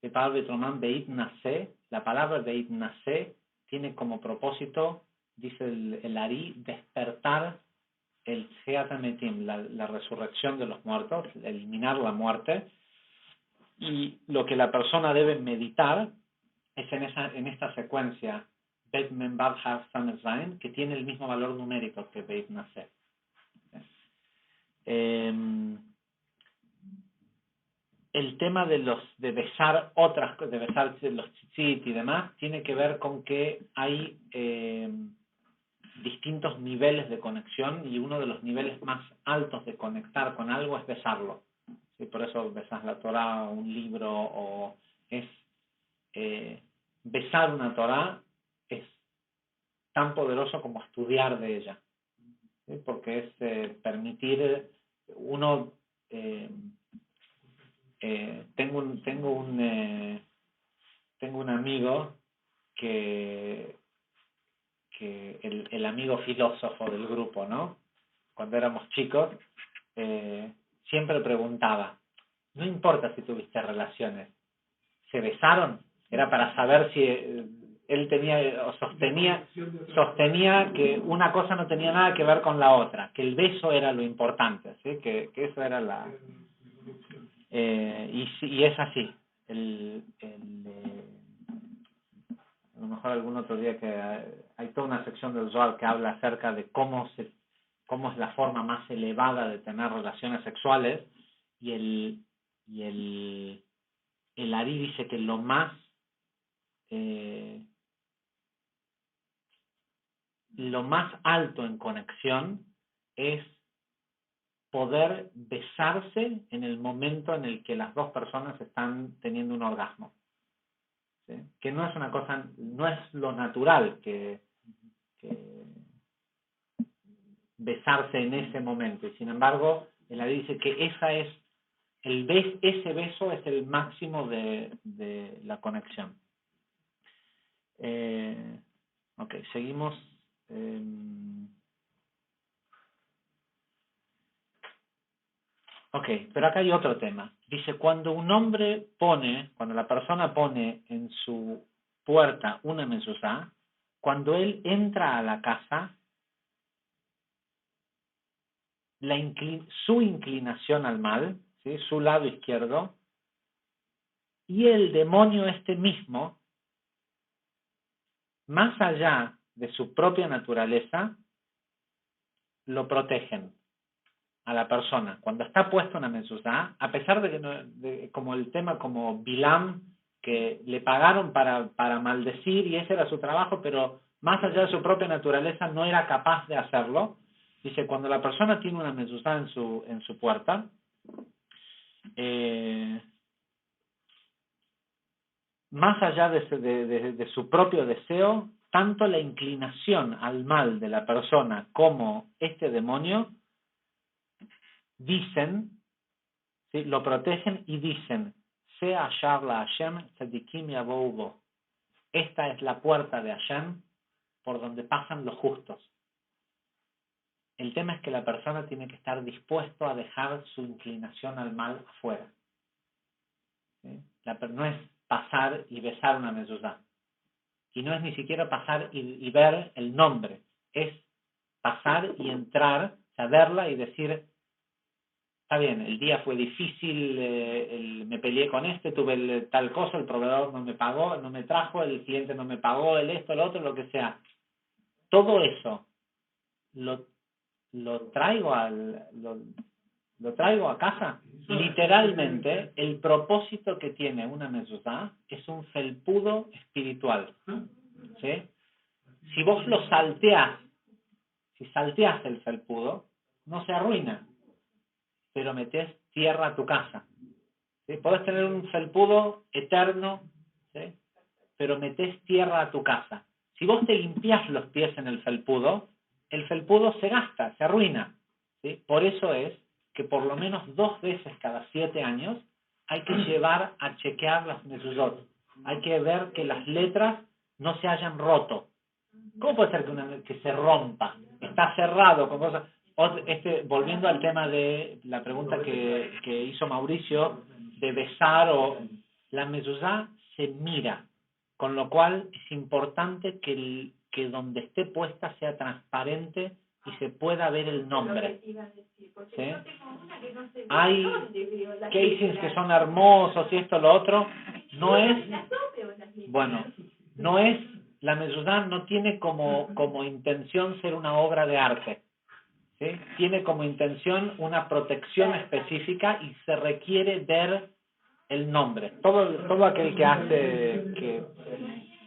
de Pablo Betromán, Beit Naseh, la palabra Beit Naseh tiene como propósito, dice el Ari, despertar el Tziat HaMetim, la resurrección de los muertos, eliminar la muerte. Y lo que la persona debe meditar es en esta secuencia Bet Mem Bav Hav Samech Zain, que tiene el mismo valor numérico que Beit Naseh. El tema de besar de besar los tzitzit y demás, tiene que ver con que hay distintos niveles de conexión, y uno de los niveles más altos de conectar con algo es besarlo. ¿Sí? Por eso besas la Torá, un libro, o besar una Torá es tan poderoso como estudiar de ella, ¿sí? Porque es permitir uno. Tengo un amigo que el amigo filósofo del grupo, ¿no? Cuando éramos chicos, siempre preguntaba, no importa si tuviste relaciones, ¿se besaron? Era para saber si él tenía o sostenía que una cosa no tenía nada que ver con la otra, que el beso era lo importante, ¿sí? Que eso era y es así. A lo mejor algún otro día que hay toda una sección del Zohar que habla acerca de cómo es la forma más elevada de tener relaciones sexuales, y el Ari dice que lo más alto en conexión es poder besarse en el momento en el que las dos personas están teniendo un orgasmo. ¿Sí? Que no es una cosa, no es lo natural que besarse en ese momento, y sin embargo él dice que ese beso es el máximo de la conexión. Ok, seguimos. Ok, pero acá hay otro tema. Dice, cuando la persona pone en su puerta una mezuzá, cuando él entra a la casa, su inclinación al mal, ¿sí? Su lado izquierdo, y el demonio mismo, más allá de su propia naturaleza, lo protegen a la persona. Cuando está puesta una mezuzá, a pesar de que como el tema como Bilam, que le pagaron para maldecir y ese era su trabajo, pero más allá de su propia naturaleza no era capaz de hacerlo. Dice, cuando la persona tiene una mezuzá en su puerta, más allá de su propio deseo, tanto la inclinación al mal de la persona como este demonio dicen, ¿sí? Lo protegen y dicen, Sea Sharla Hashem Tzadikim Yabou Bo. Esta es la puerta de Hashem por donde pasan los justos. El tema es que la persona tiene que estar dispuesto a dejar su inclinación al mal afuera. ¿Sí? No es pasar y besar una mezuzá. Y no es ni siquiera pasar y ver el nombre. Es pasar y entrar, saberla y decir, está bien, el día fue difícil, me peleé con tuve tal cosa, el proveedor no me pagó, no me trajo, el cliente no me pagó, el esto, el otro, lo que sea. Todo eso lo traigo a casa. Literalmente, el propósito que tiene una mezuzá es un felpudo espiritual. ¿Sí? Si vos lo salteás, si salteás el felpudo, no se arruina, pero metés tierra a tu casa. ¿Sí? Podés tener un felpudo eterno, ¿sí? Pero metés tierra a tu casa. Si vos te limpiás los pies en el felpudo se gasta, se arruina. ¿Sí? Por eso es que por lo menos 2 veces cada 7 años hay que llevar a chequear las mezuzot. Hay que ver que las letras no se hayan roto. ¿Cómo puede ser que se rompa? Está cerrado con cosas. Volviendo al tema de la pregunta que hizo Mauricio, de besar la mezuzá se mira, con lo cual es importante que donde esté puesta sea transparente y se pueda ver el nombre. ¿Sí? Hay casings que son hermosos y esto, lo otro. No es, la mezuzá no tiene como intención ser una obra de arte. ¿Sí? Tiene como intención una protección específica y se requiere ver el nombre. Todo aquel que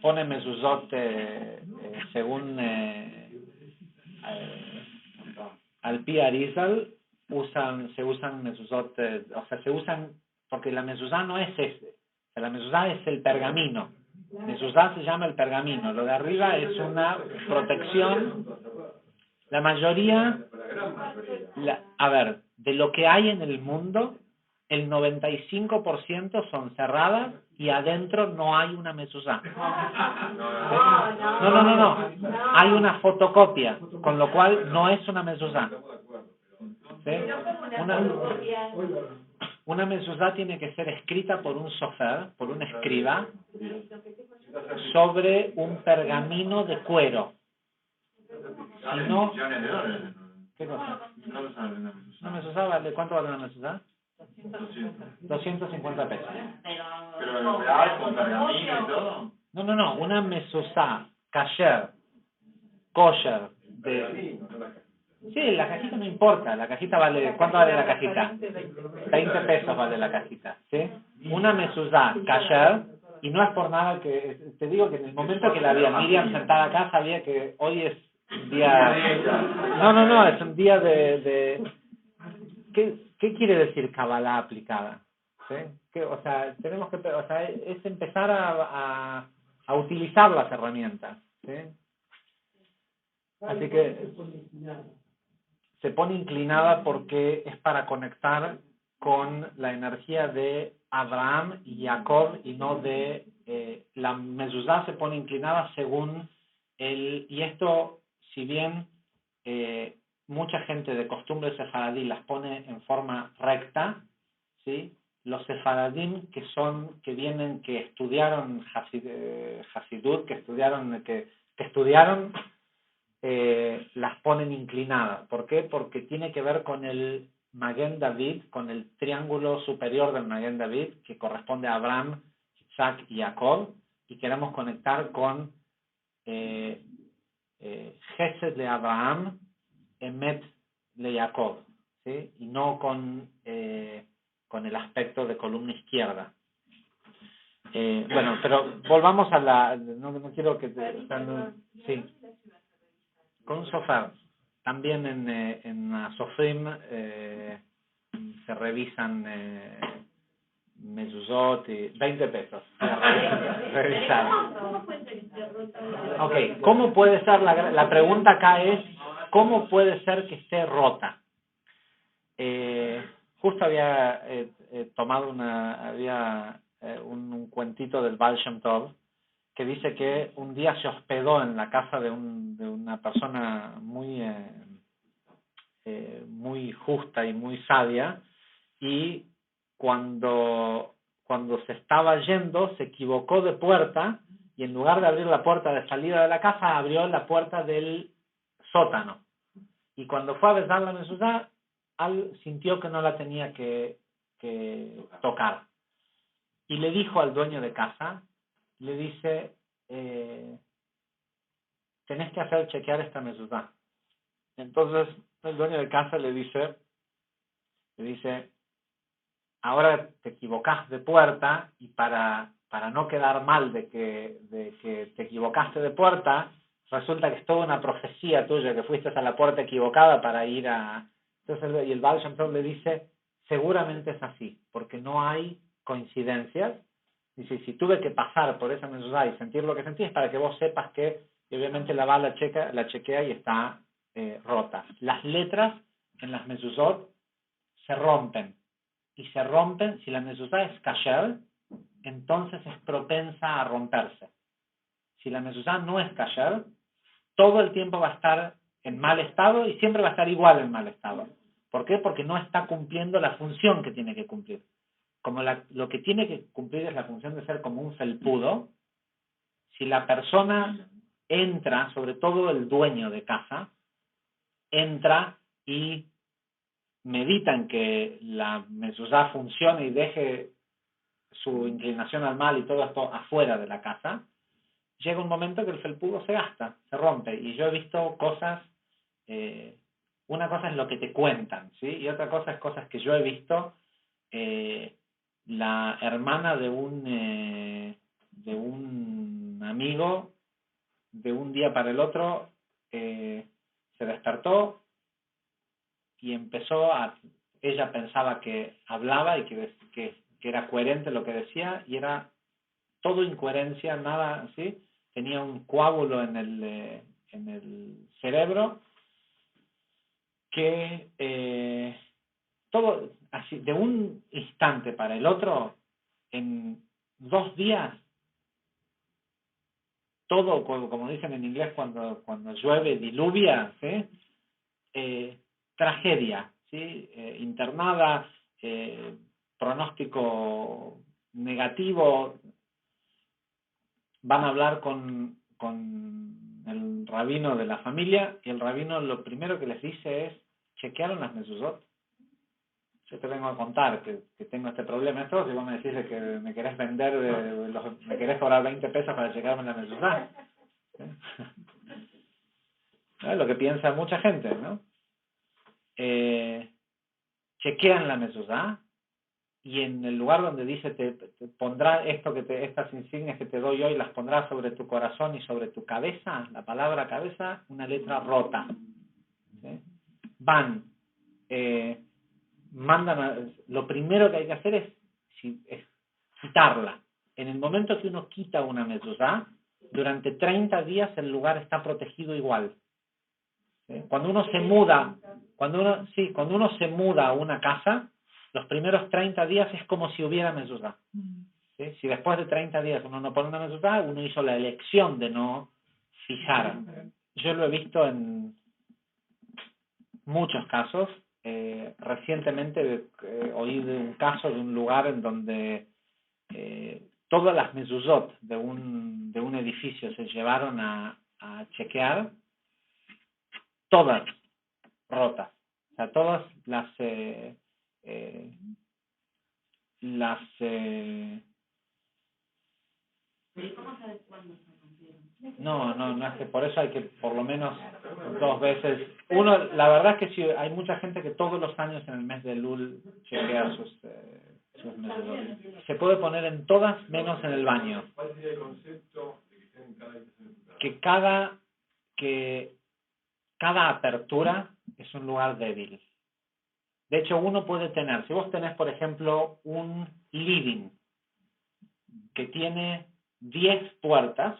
pone mezuzot según al pi Arizal, se usan mezuzot, se usan, porque la mezuzá no es la mezuzá es el pergamino. Mezuzá se llama el pergamino, lo de arriba es una protección. La mayoría, de lo que hay en el mundo, el 95% son cerradas y adentro no hay una mezuzá. No. Hay una fotocopia, con lo cual no es una mezuzá. ¿Sí? Una mezuzá tiene que ser escrita por un sofer, por un escriba, sobre un pergamino de cuero. Si no, ¿qué cosa? Una mezuzá vale, ¿cuánto vale una mezuzá? 250 pesos. Pero el real con pergamino y todo. No, una mezuzá kosher sí, la cajita no importa, la cajita vale, ¿cuánto vale la cajita? 20 pesos vale la cajita, ¿sí? Una mezuzá kasher, y no es por nada que, te digo que en el momento que la vi a Miriam sentada acá, sabía que hoy es un día, no, es un día de ¿qué quiere decir Kabbalah aplicada? ¿Sí? Tenemos que, es empezar a utilizar las herramientas, ¿sí? Así que se pone inclinada porque es para conectar con la energía de Abraham y Jacob y no de la mezuzá se pone inclinada según y esto, si bien mucha gente de costumbre sefaradí las pone en forma recta, ¿sí? Los sefaradim que estudiaron Hasidut, que estudiaron las ponen inclinadas. ¿Por qué? Porque tiene que ver con el Maguen David, con el triángulo superior del Maguen David, que corresponde a Abraham, Isaac y Jacob, y queremos conectar con Gesed de Abraham, Emet de Jacob, ¿sí? Y no con el aspecto de columna izquierda. Bueno, pero volvamos a la... No quiero que te... Sí. Con un sofá. También en la Sofrim se revisan mezuzot y 20 pesos. Revisar. Ok, ¿cómo puede ser? La pregunta acá es, ¿cómo puede ser que esté rota? Justo había tomado un cuentito del Baal Shem Tov que dice que un día se hospedó en la casa de una persona muy justa y muy sabia, y cuando se estaba yendo se equivocó de puerta, y en lugar de abrir la puerta de salida de la casa abrió la puerta del sótano, y cuando fue a besar la mezuzá sintió que no la tenía que tocar, y le dijo al dueño de casa, le dice, tenés que hacer chequear esta mezuzá. Entonces el dueño de casa le dice, ahora te equivocás de puerta, y para no quedar mal de que te equivocaste de puerta, resulta que es toda una profecía tuya que fuiste a la puerta equivocada para ir a... Entonces, y el Baal Shem Tov le dice, seguramente es así, porque no hay coincidencias. Dice, si tuve que pasar por esa mezuzá y sentir lo que sentí, es para que vos sepas que, y obviamente la bala la chequea y está rota. Las letras en las mezuzot se rompen. Y se rompen, si la mezuzá es kasher, entonces es propensa a romperse. Si la mezuzá no es kasher, todo el tiempo va a estar en mal estado y siempre va a estar igual en mal estado. ¿Por qué? Porque no está cumpliendo la función que tiene que cumplir. Como lo que tiene que cumplir es la función de ser como un felpudo, si la persona entra, sobre todo el dueño de casa, entra y medita en que la mezuzá funcione y deje su inclinación al mal y todo esto afuera de la casa, llega un momento que el felpudo se gasta, se rompe. Y yo he visto cosas, una cosa es lo que te cuentan, ¿sí? Y otra cosa es cosas que yo he visto. La hermana de un amigo, de un día para el otro, se despertó y ella pensaba que hablaba y que era coherente lo que decía, y era todo incoherencia, nada así. Tenía un coágulo en el cerebro que todo así, de un instante para el otro, en 2 días, todo, como dicen en inglés, cuando llueve, diluvia, ¿sí? Tragedia, ¿sí? Internada, pronóstico negativo. Van a hablar con el rabino de la familia, y el rabino lo primero que les dice es, ¿chequearon las mezuzot? Yo te vengo a contar que tengo este problema. Esto, si vos me decís que me querés vender, me querés cobrar 20 pesos para chequearme la mezuzá. ¿Sí? ¿No? Lo que piensa mucha gente, ¿no? Chequean la mezuzá, y en el lugar donde dice te pondrá estas insignias que te doy hoy, las pondrás sobre tu corazón y sobre tu cabeza, la palabra cabeza, una letra rota. ¿Sí? Van, mandan lo primero que hay que hacer es quitarla. En el momento que uno quita una mezuzá, durante 30 días el lugar está protegido igual. ¿Sí? Cuando uno se muda se muda a una casa, los primeros 30 días es como si hubiera mezuzá. ¿Sí? Si después de 30 días uno no pone una mezuzá, uno hizo la elección de no fijar. Yo lo he visto en muchos casos. Recientemente oí de un caso de un lugar en donde todas las mezuzot de un edificio se llevaron a chequear, todas rotas. O sea, todas ¿Pero cómo sabes cuándo se rompieron? No es que por eso hay que por lo menos 2 veces. Uno, la verdad es que sí, hay mucha gente que todos los años en el mes de Elul chequea sus meses. Se puede poner en todas menos en el baño. ¿Cuál sería el concepto de que estén en cada habitación de tu casa? Que cada apertura es un lugar débil. De hecho, uno puede tener, si vos tenés, por ejemplo, un living que tiene 10 puertas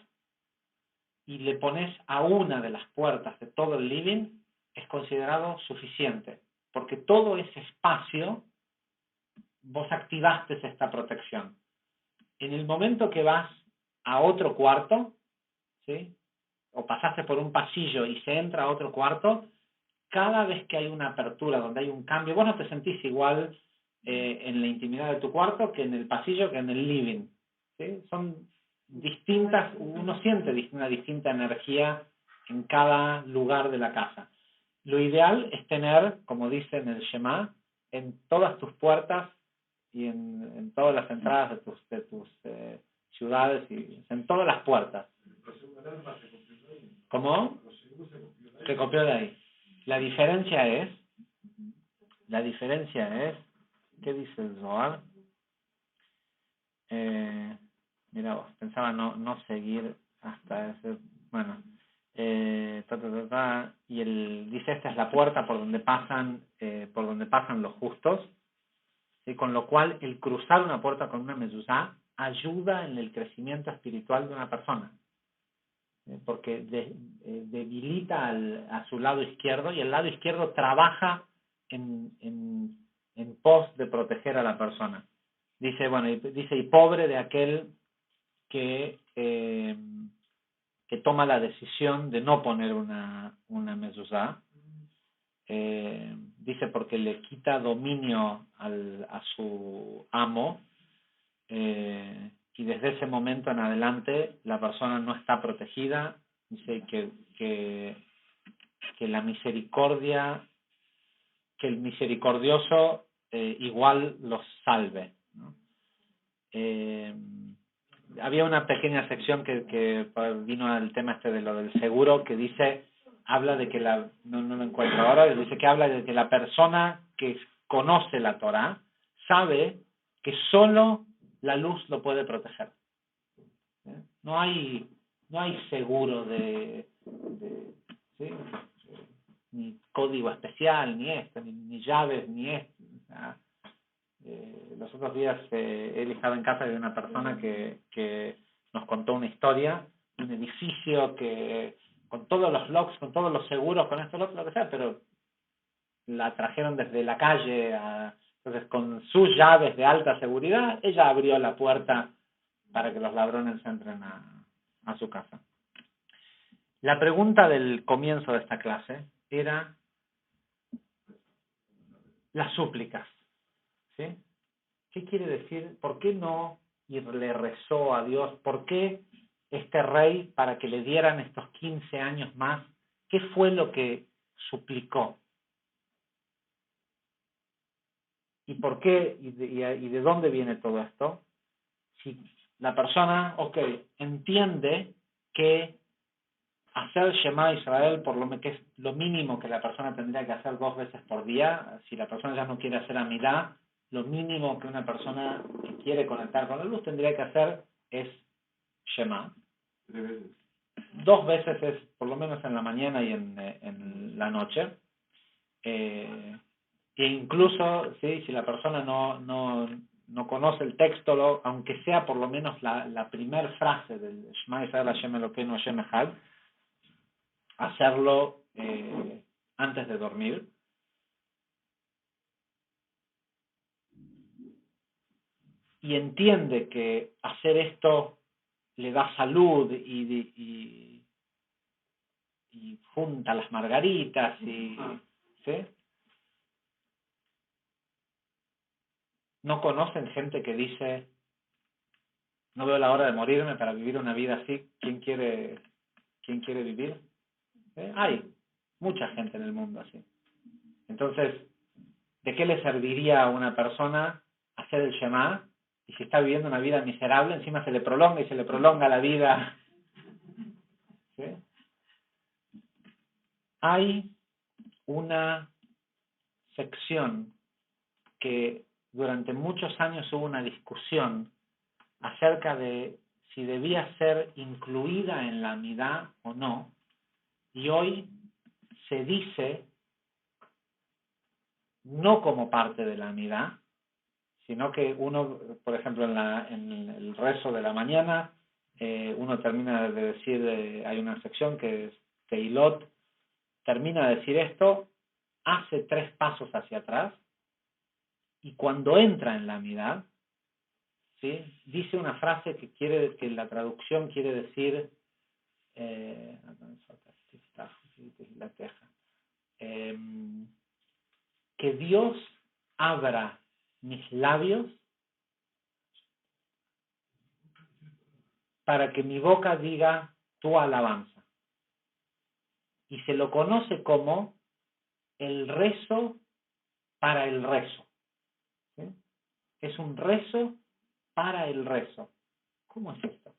y le pones a una de las puertas de todo el living, es considerado suficiente, porque todo ese espacio vos activaste esta protección. En el momento que vas a otro cuarto, ¿sí?, o pasaste por un pasillo y se entra a otro cuarto, cada vez que hay una apertura donde hay un cambio, vos no te sentís igual en la intimidad de tu cuarto que en el pasillo, que en el living, ¿sí? Son distintas, uno siente una distinta energía en cada lugar de la casa. Lo ideal es tener, como dice en el Shema, en todas tus puertas y en todas las entradas de tus ciudades, y en todas las puertas. ¿Cómo? Se copió de ahí. La diferencia es, ¿qué dice el Zohar? Mira vos, pensaba no seguir hasta ese, bueno, y dice, esta es la puerta por donde pasan los justos, ¿sí? Con lo cual el cruzar una puerta con una mezuzá ayuda en el crecimiento espiritual de una persona, porque debilita a su lado izquierdo, y el lado izquierdo trabaja en pos de proteger a la persona. Dice, y pobre de aquel que toma la decisión de no poner una mezuzá. Dice, porque le quita dominio a su amo, y desde ese momento en adelante la persona no está protegida. Dice que la misericordia, que el misericordioso igual los salve, ¿no? Había una pequeña sección que vino al tema de lo del seguro, que dice, habla de que no lo encuentro ahora, dice que habla de que la persona que conoce la Torá sabe que solo la luz lo puede proteger. No hay seguro ¿sí?, ni código especial, ni llaves, ni esto. O sea, los otros días he estado en casa de una persona que nos contó una historia de un edificio que con todos los locks, con todos los seguros, con esto, lo que sea, pero la trajeron desde la calle. Entonces, con sus llaves de alta seguridad, ella abrió la puerta para que los ladrones entren a su casa. La pregunta del comienzo de esta clase era las súplicas, ¿sí? ¿Qué quiere decir? ¿Por qué no le rezó a Dios? ¿Por qué este rey, para que le dieran estos 15 años más, qué fue lo que suplicó? ¿Y por qué? ¿Y de dónde viene todo esto? Si la persona, entiende que hacer Shema Israel, por lo que es lo mínimo que la persona tendría que hacer 2 veces por día, si la persona ya no quiere hacer Amidá, lo mínimo que una persona que quiere conectar con la luz tendría que hacer es Shema. 2 veces es, por lo menos en la mañana y en la noche. E incluso, ¿sí?, si la persona no conoce el texto, aunque sea por lo menos la primera frase del Shema Israel Hashem Elokeinu Hashem Echad, hacerlo antes de dormir. Y entiende que hacer esto le da salud y junta las margaritas, ¿sí? ¿No conocen gente que dice, no veo la hora de morirme para vivir una vida así? ¿Quién quiere vivir? Hay mucha gente en el mundo así. Entonces, ¿de qué le serviría a una persona hacer el Shema? Y si está viviendo una vida miserable, encima se le prolonga la vida ¿sí? Hay una sección que durante muchos años hubo una discusión acerca de si debía ser incluida en la Amidá o no, y hoy se dice no como parte de la Amidá, sino que uno, por ejemplo, en el rezo de la mañana, uno termina de decir, hay una sección que es Teilot, termina de decir esto, hace 3 pasos hacia atrás, y cuando entra en la Amidá, ¿sí?, dice una frase que la traducción quiere decir que Dios abra mis labios para que mi boca diga tu alabanza. Y se lo conoce como el rezo para el rezo. ¿Sí? Es un rezo para el rezo. ¿Cómo es esto?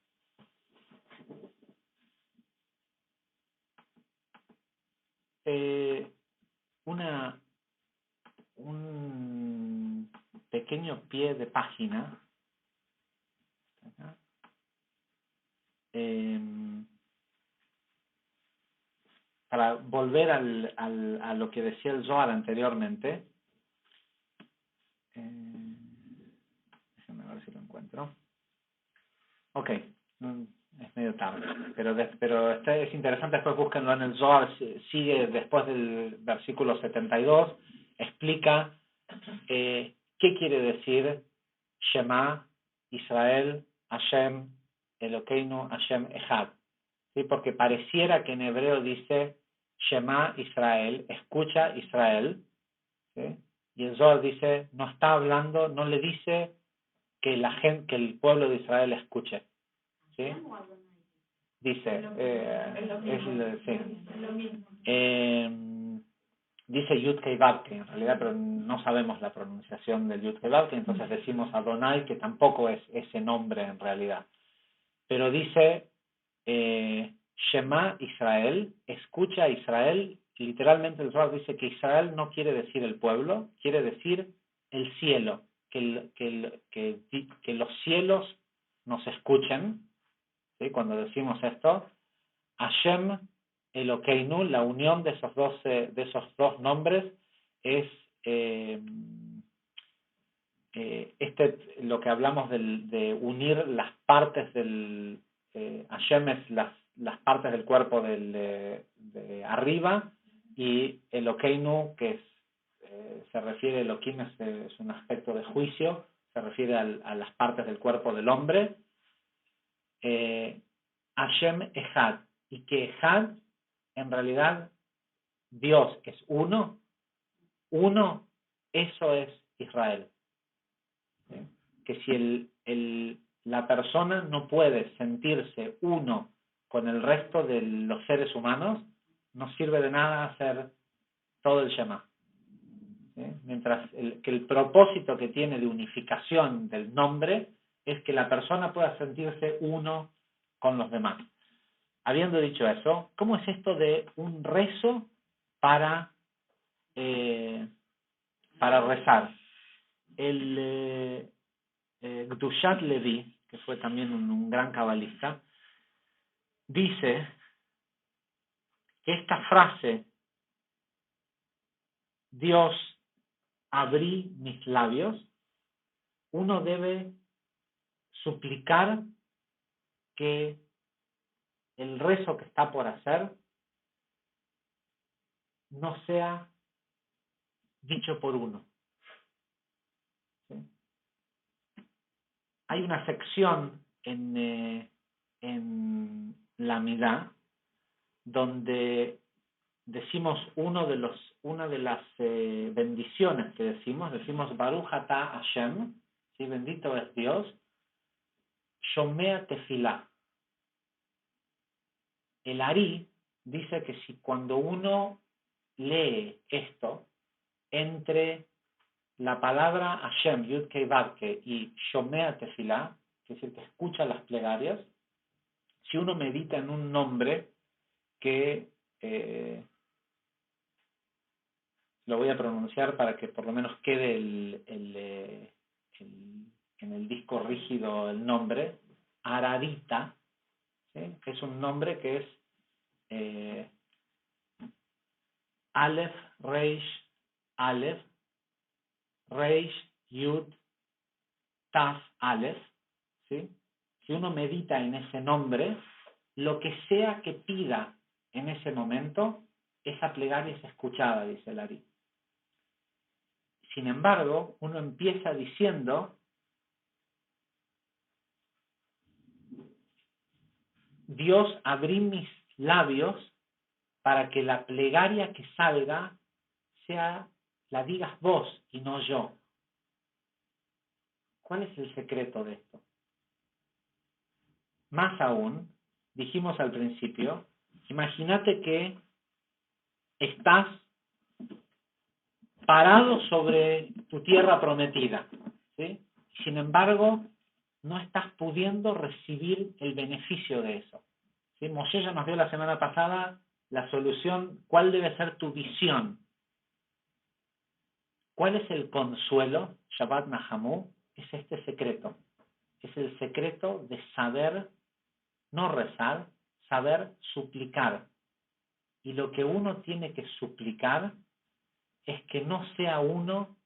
Un pequeño pie de página para volver a lo que decía el Zohar anteriormente. Déjenme ver si lo encuentro. Ok, es medio tarde, pero es interesante, después búsquenlo en el Zohar, sigue después del versículo 72, explica qué quiere decir Shema Israel Hashem Elokeinu Hashem Echad, ¿sí? Porque pareciera que en hebreo dice Shema Israel, escucha Israel, ¿sí? Y el Zohar dice, no está hablando, no le dice que que el pueblo de Israel escuche, ¿sí? Dice, dice Yud Kei Vav Kei, en realidad, pero no sabemos la pronunciación del Yud Kei Vav Kei, entonces decimos Adonai, que tampoco es ese nombre en realidad. Pero dice Shema Israel, escucha Israel. Literalmente el Zohar dice que Israel no quiere decir el pueblo, quiere decir el cielo, que los cielos nos escuchen, ¿sí? Cuando decimos esto, Hashem Elokeinu, la unión de esos dos nombres es lo que hablamos de unir las partes del Hashem es las partes del cuerpo de arriba, y Elokeinu, que se refiere, Elohim es un aspecto de juicio, se refiere a las partes del cuerpo del hombre. Hashem Echad, y que Echad, en realidad, Dios es uno, eso es Israel. ¿Sí? Que si la persona no puede sentirse uno con el resto de los seres humanos, no sirve de nada hacer todo el Shema. ¿Sí? Mientras que el propósito que tiene de unificación del nombre es que la persona pueda sentirse uno con los demás. Habiendo dicho eso, ¿cómo es esto de un rezo para rezar? El Gdushat Levi, que fue también un gran cabalista, dice que esta frase, Dios, abrí mis labios, uno debe suplicar que el rezo que está por hacer no sea dicho por uno. ¿Sí? Hay una sección en la Amidá donde decimos una de las bendiciones que decimos Baruch Atah Hashem, ¿sí? Bendito es Dios, Shomea Tefilá. El Ari dice que si cuando uno lee esto, entre la palabra Hashem, Yud Kei Vav Kei, y Shomea Tefilá, es decir, que escucha las plegarias, si uno medita en un nombre, que lo voy a pronunciar para que por lo menos quede en el disco rígido el nombre, Ararita, ¿sí? Que es un nombre que es Aleph, Reish, Aleph, Reish, Yud, Taf, Aleph, ¿sí? Si uno medita en ese nombre, lo que sea que pida en ese momento, esa plegaria es escuchada, dice el Ari. Sin embargo, uno empieza diciendo: Dios, abrí mis labios para que la plegaria que salga la digas vos y no yo. ¿Cuál es el secreto de esto? Más aún, dijimos al principio, imagínate que estás parado sobre tu tierra prometida, ¿sí? Sin embargo, no estás pudiendo recibir el beneficio de eso, ¿sí? Moshe ya nos dio la semana pasada la solución, cuál debe ser tu visión. ¿Cuál es el consuelo? Shabbat Nahamu es este secreto. Es el secreto de saber, no rezar, saber suplicar. Y lo que uno tiene que suplicar es que no sea uno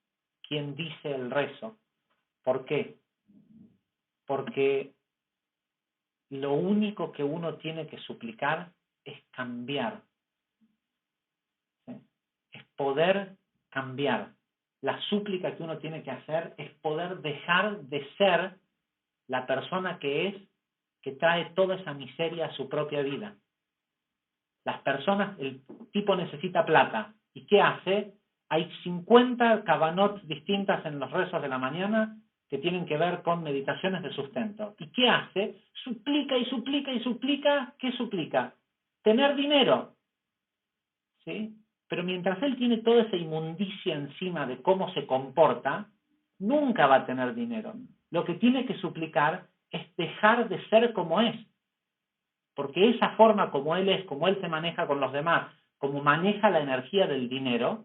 quien dice el rezo. ¿Por qué? Porque lo único que uno tiene que suplicar es cambiar. ¿Sí? Es poder cambiar. La súplica que uno tiene que hacer es poder dejar de ser la persona que trae toda esa miseria a su propia vida. Las personas, el tipo necesita plata. ¿Y qué hace? Hay 50 kavanot distintas en los rezos de la mañana que tienen que ver con meditaciones de sustento. ¿Y qué hace? Suplica y suplica y suplica. ¿Qué suplica? Tener dinero. ¿Sí? Pero mientras él tiene toda esa inmundicia encima de cómo se comporta, nunca va a tener dinero. Lo que tiene que suplicar es dejar de ser como es. Porque esa forma como él es, como él se maneja con los demás, como maneja la energía del dinero,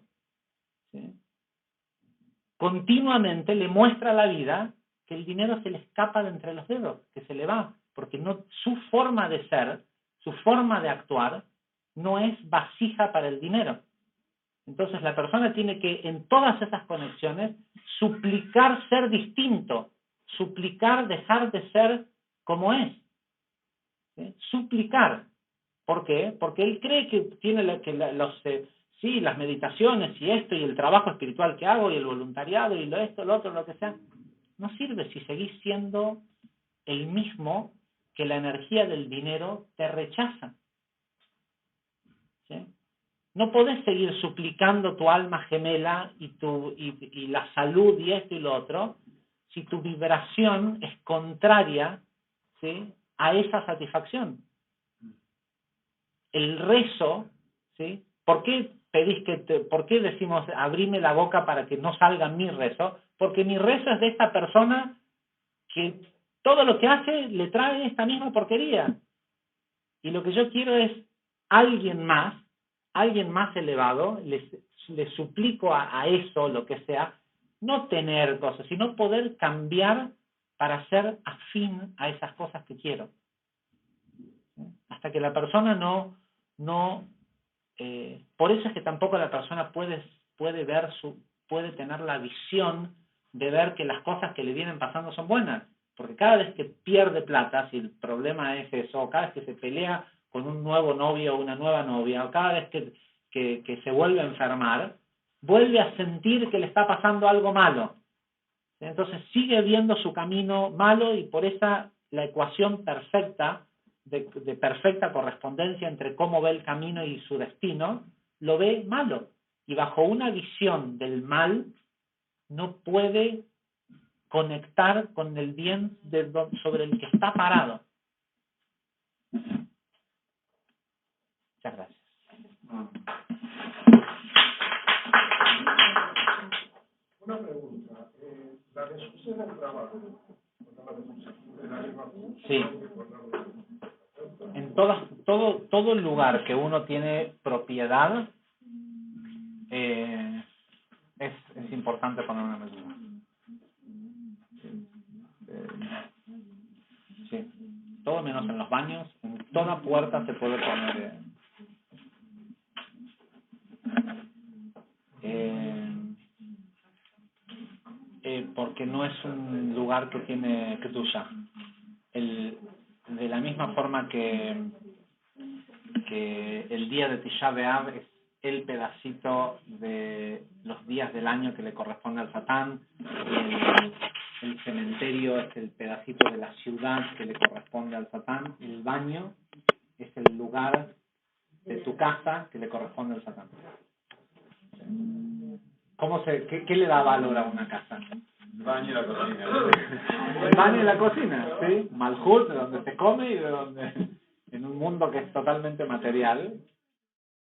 ¿sí? Continuamente le muestra a la vida que el dinero se le escapa de entre los dedos, que se le va, porque no, su forma de ser, su forma de actuar, no es vasija para el dinero. Entonces la persona tiene que, en todas esas conexiones, suplicar ser distinto, suplicar dejar de ser como es. ¿Sí? Suplicar. ¿Por qué? Porque él cree que tiene las meditaciones y esto y el trabajo espiritual que hago y el voluntariado y esto, lo otro, lo que sea. No sirve si seguís siendo el mismo que la energía del dinero te rechaza. ¿Sí? No podés seguir suplicando tu alma gemela y la salud y esto y lo otro si tu vibración es contraria, ¿sí?, a esa satisfacción. El rezo, ¿sí? ¿Por qué por qué decimos abrime la boca para que no salga mi rezo? Porque mi rezo es de esta persona que todo lo que hace le trae esta misma porquería. Y lo que yo quiero es alguien más elevado, le suplico a eso, lo que sea, no tener cosas, sino poder cambiar para ser afín a esas cosas que quiero. Hasta que la persona por eso es que tampoco la persona puede tener la visión de ver que las cosas que le vienen pasando son buenas. Porque cada vez que pierde plata, si el problema es eso, o cada vez que se pelea con un nuevo novio o una nueva novia, o cada vez que se vuelve a enfermar, vuelve a sentir que le está pasando algo malo. Entonces sigue viendo su camino malo y por esa la ecuación perfecta, de perfecta correspondencia entre cómo ve el camino y su destino, lo ve malo. Y bajo una visión del mal, no puede conectar con el bien sobre el que está parado. Muchas gracias. Una pregunta. La discusión del trabajo. Sí. En todo lugar que uno tiene propiedad, es importante poner una mezuzá. Sí. Todo menos en los baños, en toda puerta se puede poner. Porque no es un lugar que tiene kedusha. De la misma forma que el día de Tisha B'Av es el pedacito de los días del año que le corresponde al Satán, el cementerio es el pedacito de la ciudad que le corresponde al Satán, el baño es el lugar de tu casa que le corresponde al Satán. ¿Qué le da valor a una casa? El baño y la cocina. El baño y la cocina, ¿sí? Malhut, de donde se come y de donde, en un mundo que es totalmente material,